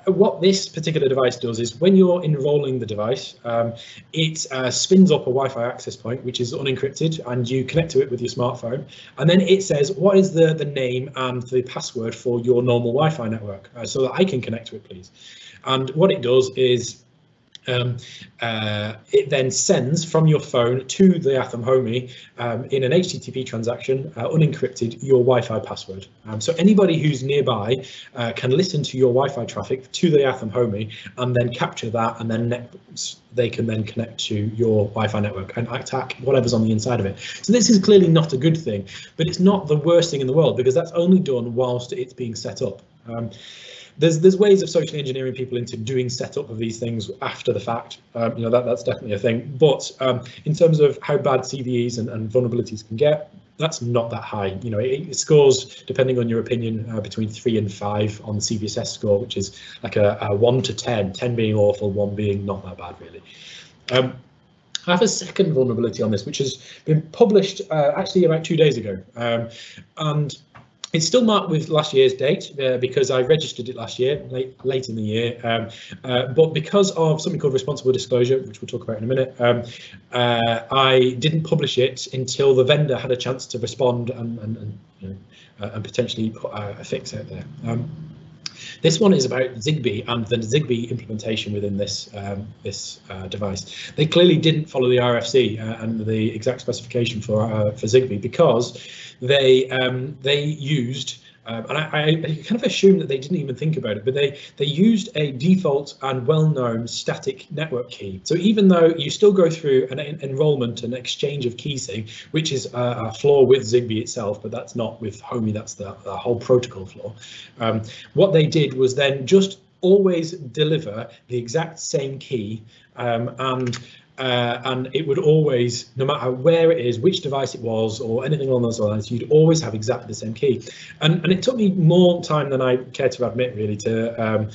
What this particular device does is, when you're enrolling the device, it spins up a Wi-Fi access point, which is unencrypted, and you connect to it with your smartphone, and then it says what is the name and the password for your normal Wi-Fi network, so that I can connect to it, please. And what it does is it then sends from your phone to the Atom Homey in an HTTP transaction, unencrypted, your Wi-Fi password. So anybody who's nearby can listen to your Wi-Fi traffic to the Atom Homey and then capture that, and then they can then connect to your Wi-Fi network and attack whatever's on the inside of it. So this is clearly not a good thing, but it's not the worst thing in the world, because that's only done whilst it's being set up. There's ways of socially engineering people into doing setup of these things after the fact. You know, that's definitely a thing. But in terms of how bad CVEs and vulnerabilities can get, that's not that high. You know, it scores, depending on your opinion, between 3 and 5 on the CVSS score, which is like a 1 to 10, 10 being awful, 1 being not that bad, really. I have a second vulnerability on this, which has been published actually about 2 days ago, and it's still marked with last year's date because I registered it last year, late in the year, but because of something called responsible disclosure, which we'll talk about in a minute, I didn't publish it until the vendor had a chance to respond and potentially put a fix out there. This one is about Zigbee and the Zigbee implementation within this device. They clearly didn't follow the RFC and the exact specification for Zigbee, because they used, and I kind of assume that they didn't even think about it, but they used a default and well-known static network key. So even though you still go through an enrollment and exchange of keys thing, which is a flaw with Zigbee itself, but that's not with Homey, that's the whole protocol flaw. What they did was then just always deliver the exact same key, and it would always, no matter where it is, which device it was, or anything along those lines, you'd always have exactly the same key. And it took me more time than I care to admit, really, to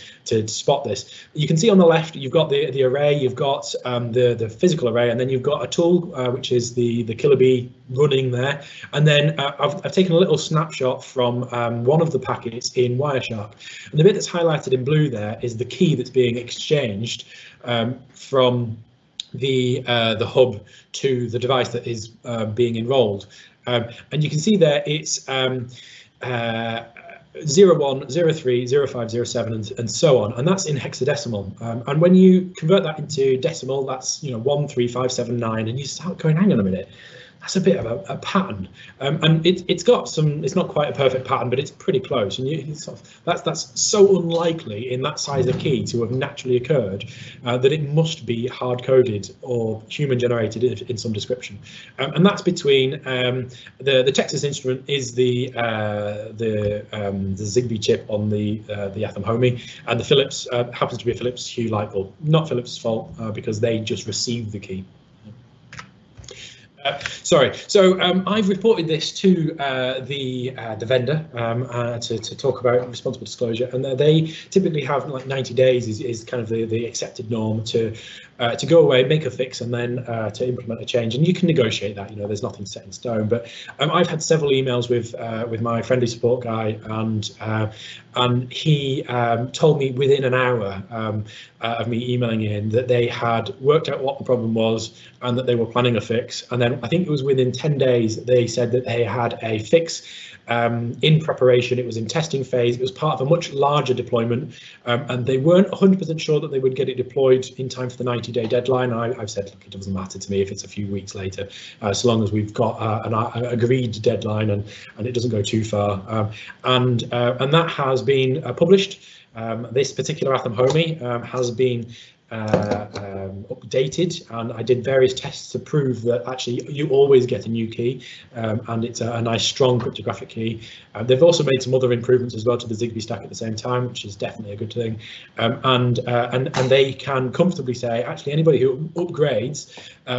spot this. You can see on the left, you've got the array, you've got the physical array, and then you've got a tool, which is the killer bee running there. And then I've taken a little snapshot from one of the packets in Wireshark. And the bit that's highlighted in blue there is the key that's being exchanged from the hub to the device that is being enrolled, and you can see there it's 01, 03, 05, 07, and so on, and that's in hexadecimal. And when you convert that into decimal, that's 13579, and you start going, hang on a minute, that's a bit of a pattern, and it's got some. It's not quite a perfect pattern, but it's pretty close. And that's so unlikely in that size of key to have naturally occurred that it must be hard coded or human generated in some description. And that's between the Texas Instrument is the Zigbee chip on the Atom Homey, and the Philips happens to be a Philips Hue light bulb. Not Philips' fault because they just received the key. Sorry, so I've reported this to the vendor to talk about responsible disclosure, and they typically have like 90 days is kind of the accepted norm to go away, make a fix, and then to implement a change. And you can negotiate that. There's nothing set in stone. But I've had several emails with my friendly support guy, and he told me within an hour of me emailing in that they had worked out what the problem was and that they were planning a fix. And then I think it was within 10 days they said that they had a fix in preparation. It was in testing phase. It was part of a much larger deployment, and they weren't 100% sure that they would get it deployed in time for the 90-day deadline. I've said, look, it doesn't matter to me if it's a few weeks later, so long as we've got an agreed deadline and it doesn't go too far. And that has been published. This particular Atom Homey has been updated, and I did various tests to prove that actually you always get a new key, and it's a nice strong cryptographic key. They've also made some other improvements as well to the Zigbee stack at the same time, which is definitely a good thing. And they can comfortably say actually anybody who upgrades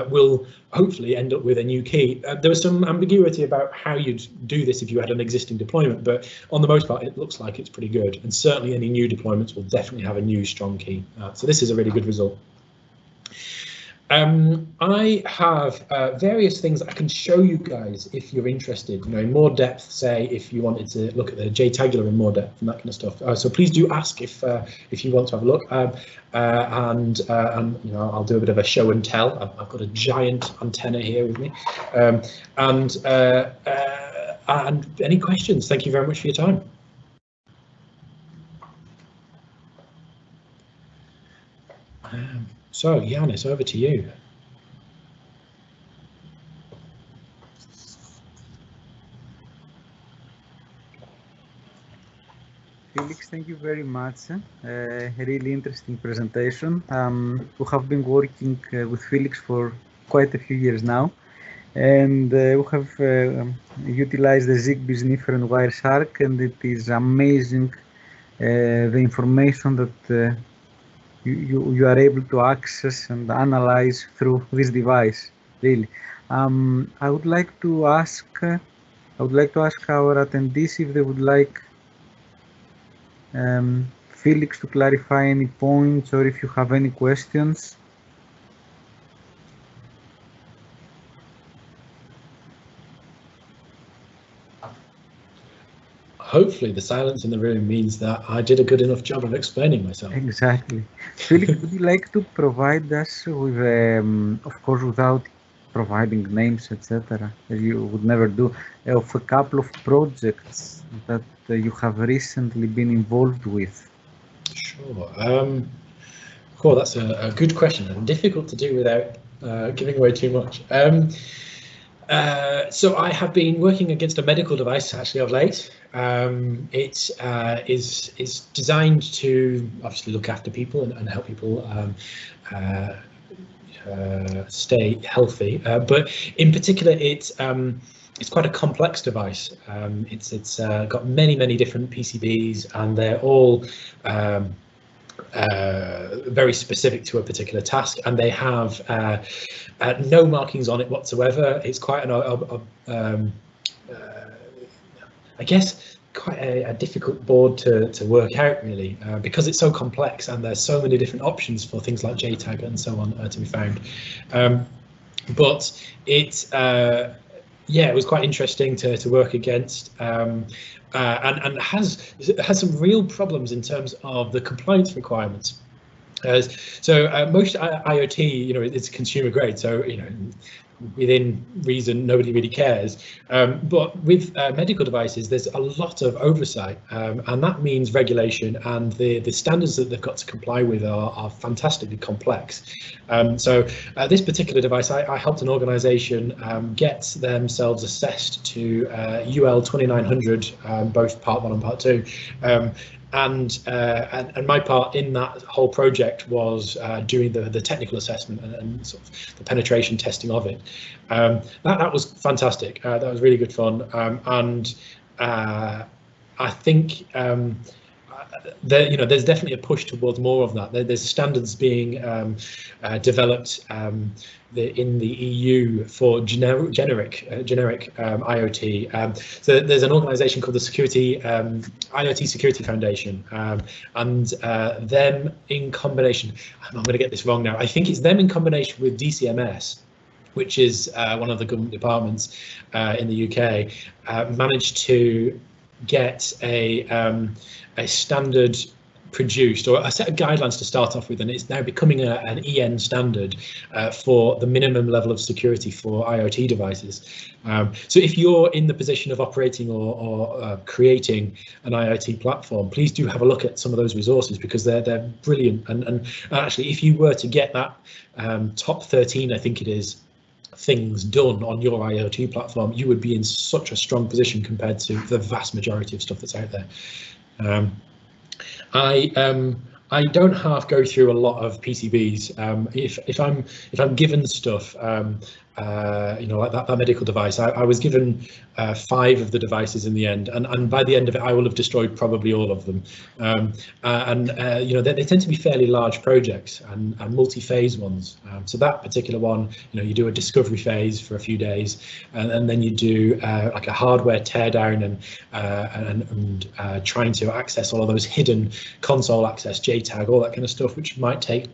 will hopefully end up with a new key. There was some ambiguity about how you'd do this if you had an existing deployment, but on the most part it looks like it's pretty good, and certainly any new deployments will definitely have a new strong key. So this is a really good result. I have various things I can show you guys if you're interested, in more depth, say if you wanted to look at the JTagular in more depth and that kind of stuff. So please do ask if you want to have a look, and I'll do a bit of a show and tell. I've got a giant antenna here with me, and any questions? Thank you very much for your time. So, Yanis, over to you. Felix, thank you very much. Really interesting presentation. We have been working with Felix for quite a few years now, and we have utilized the Zigbee sniffer and Wireshark, and it is amazing the information that you are able to access and analyze through this device. Really, I would like to ask our attendees if they would like Felix to clarify any points, or if you have any questions. Hopefully the silence in the room means that I did a good enough job of explaining myself. Exactly. Felix, would you like to provide us with, of course, without providing names, etc., as you would never do, of a couple of projects that you have recently been involved with? Sure. Cool, that's a good question and difficult to do without giving away too much. So I have been working against a medical device actually of late. It is designed to obviously look after people and help people stay healthy. But in particular, it's quite a complex device. It's got many different PCBs, and they're all very specific to a particular task, and they have no markings on it whatsoever. It's quite an I guess quite a difficult board to work out, really, because it's so complex and there's so many different options for things like JTAG and so on to be found. But it yeah, it was quite interesting to work against, and has some real problems in terms of the compliance requirements. So most IoT, you know, it's consumer grade, so you know, within reason, nobody really cares. But with medical devices, there's a lot of oversight, and that means regulation, and the standards that they've got to comply with are fantastically complex. So this particular device, I helped an organisation get themselves assessed to UL 2900, both Part 1 and Part 2. And my part in that whole project was doing the technical assessment and sort of the penetration testing of it. That was fantastic. That was really good fun. And I think you know, there's definitely a push towards more of that. There's standards being developed in the EU for generic IoT. So there's an organisation called the Iot Security Foundation, and them in combination, I'm going to get this wrong now, I think it's them in combination with DCMS, which is one of the government departments in the UK, managed to get a standard produced, or a set of guidelines to start off with, and it's now becoming an EN standard for the minimum level of security for IoT devices. So if you're in the position of operating or creating an IoT platform, please do have a look at some of those resources, because they're brilliant. And actually, if you were to get that top 13, I think it is, things done on your IoT platform, you would be in such a strong position compared to the vast majority of stuff that's out there. I don't half go through a lot of PCBs. If I'm given stuff, you know, like that medical device, I was given 5 of the devices in the end, and by the end of it, I will have destroyed probably all of them. You know, they tend to be fairly large projects and multi-phase ones. So that particular one, you know, you do a discovery phase for a few days, and then you do like a hardware teardown and trying to access all of those hidden console access, JTAG, all that kind of stuff, which might take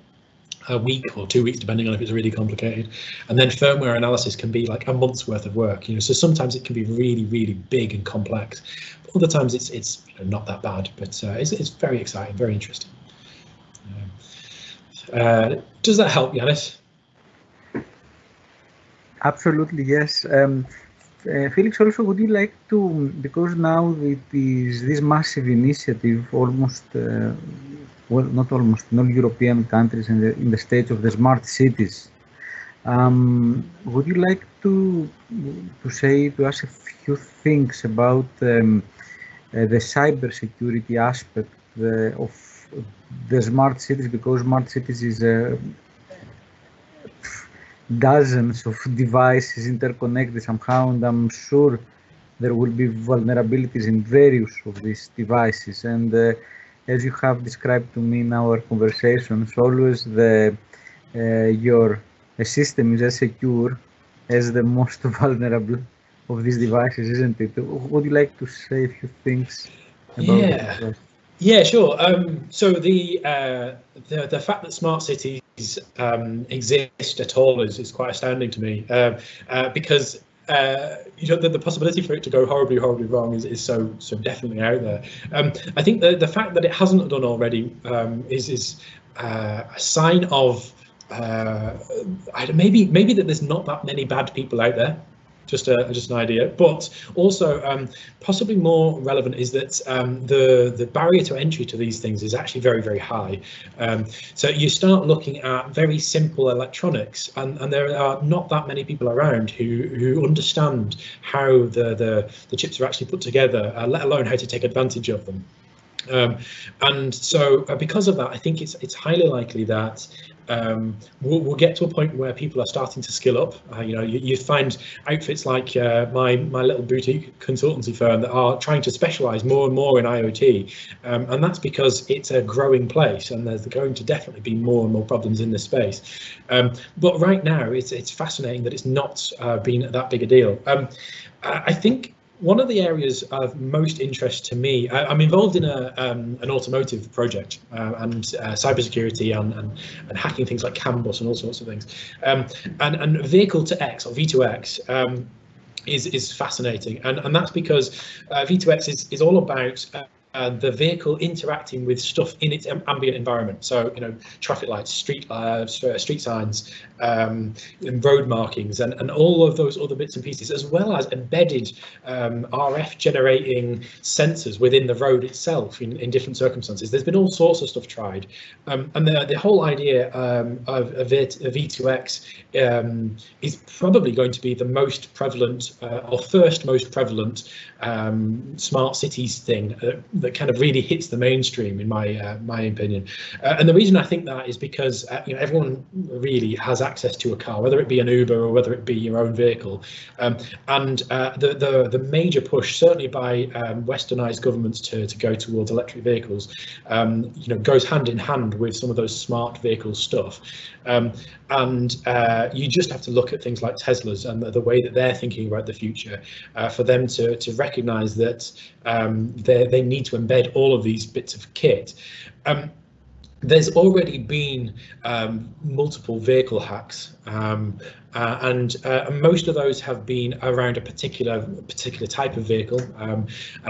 a week or 2 weeks, depending on if it's really complicated. And then firmware analysis can be like a month's worth of work, you know, so sometimes it can be really big and complex. But other times it's you know, not that bad, but it's very exciting, very interesting. Does that help, Yanis? Absolutely, yes. Felix, also, would you like to, because now it is this massive initiative, almost well, not almost, in all European countries and in the stage of the smart cities. Would you like to us a few things about the cybersecurity aspect of the smart cities, because smart cities is dozens of devices interconnected somehow, and I'm sure there will be vulnerabilities in various of these devices. And as you have described to me in our conversations, always your system is as secure as the most vulnerable of these devices, isn't it? Would you like to say a few things about that? Yeah, sure. So the fact that smart cities exist at all is quite astounding to me, because you know, the possibility for it to go horribly wrong is so definitely out there. I think the fact that it hasn't done already is a sign of maybe that there's not that many bad people out there. Just an idea, but also possibly more relevant is that the barrier to entry to these things is actually very high. So you start looking at very simple electronics, and there are not that many people around who understand how the chips are actually put together, let alone how to take advantage of them. And so because of that, I think it's highly likely that we'll get to a point where people are starting to skill up. You know, you find outfits like my little boutique consultancy firm that are trying to specialize more and more in IoT, and that's because it's a growing place, and there's going to definitely be more and more problems in this space. But right now, it's fascinating that it's not been that big a deal. I think one of the areas of most interest to me, I'm involved in an automotive project and cybersecurity and hacking things like CAN bus and all sorts of things. And vehicle to X, or V2X, is fascinating, and that's because V2X is all about the vehicle interacting with stuff in its ambient environment. So, you know, traffic lights, street signs, and road markings, and all of those other bits and pieces, as well as embedded RF generating sensors within the road itself in different circumstances. There's been all sorts of stuff tried, and the whole idea of V2X is probably going to be the most prevalent or first most prevalent smart cities thing that kind of really hits the mainstream, in my opinion. And the reason I think that is because you know, everyone really has access to a car, whether it be an Uber or whether it be your own vehicle. And the major push, certainly by westernized governments to go towards electric vehicles, you know, goes hand in hand with some of those smart vehicle stuff. And you just have to look at things like Tesla's and the way that they're thinking about the future for them to recognize that they need to embed all of these bits of kit. There's already been multiple vehicle hacks, and most of those have been around a particular type of vehicle.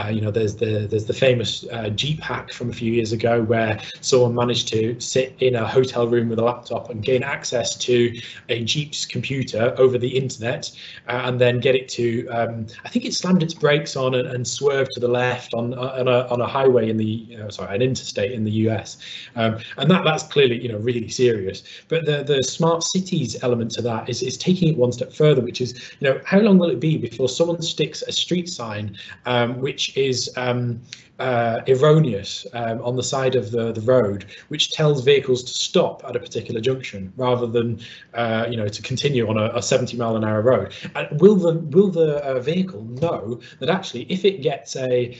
You know, there's the famous Jeep hack from a few years ago, where someone managed to sit in a hotel room with a laptop and gain access to a Jeep's computer over the internet, and then get it to I think it slammed its brakes on and swerved to the left on a highway in the an interstate in the US, and that's clearly, you know, really serious. But the smart cities element to that is taking it one step further, which is, you know, how long will it be before someone sticks a street sign which is erroneous on the side of the road, which tells vehicles to stop at a particular junction rather than you know, to continue on a 70-mile-an-hour road? And will the vehicle know that actually, if it gets a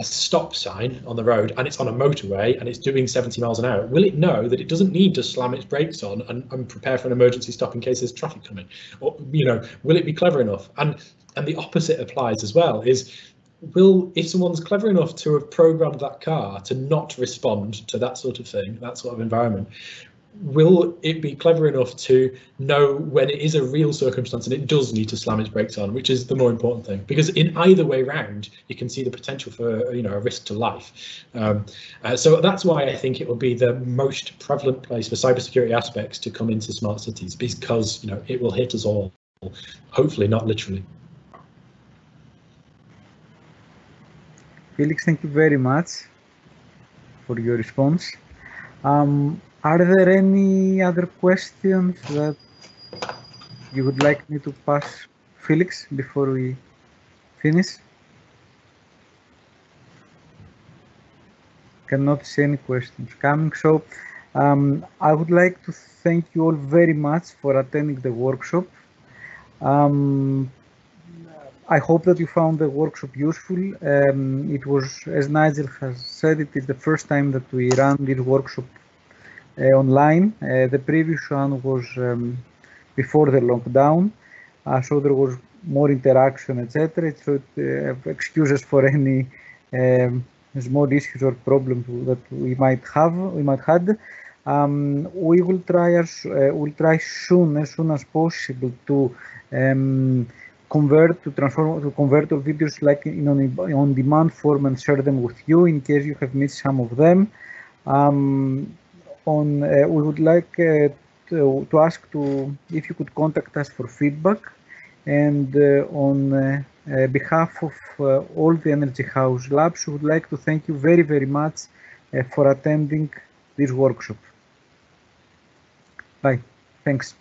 stop sign on the road and it's on a motorway and it's doing 70 miles an hour, will it know that it doesn't need to slam its brakes on and prepare for an emergency stop in case there's traffic coming? Or, you know, will it be clever enough? And the opposite applies as well. If someone's clever enough to have programmed that car to not respond to that sort of thing, that sort of environment, will it be clever enough to know when it is a real circumstance and it does need to slam its brakes on, which is the more important thing? Because in either way round, you can see the potential for, you know, a risk to life. So that's why I think it will be the most prevalent place for cybersecurity aspects to come into smart cities, because, you know, it will hit us all, hopefully not literally. Felix, thank you very much. for your response. Are there any other questions that you would like me to pass, Felix, before we finish? Cannot see any questions coming. So I would like to thank you all very much for attending the workshop. I hope that you found the workshop useful. It was, as Nigel has said, it is the first time that we ran this workshop online. The previous one was before the lockdown, so there was more interaction, etc. So excuses for any small issues or problems that we might had. We will try soon, as soon as possible, to convert all videos like in on-demand form and share them with you in case you have missed some of them. We would like to ask if you could contact us for feedback, and on behalf of all the Energy House labs, we would like to thank you very, very much for attending this workshop. Bye. Thanks.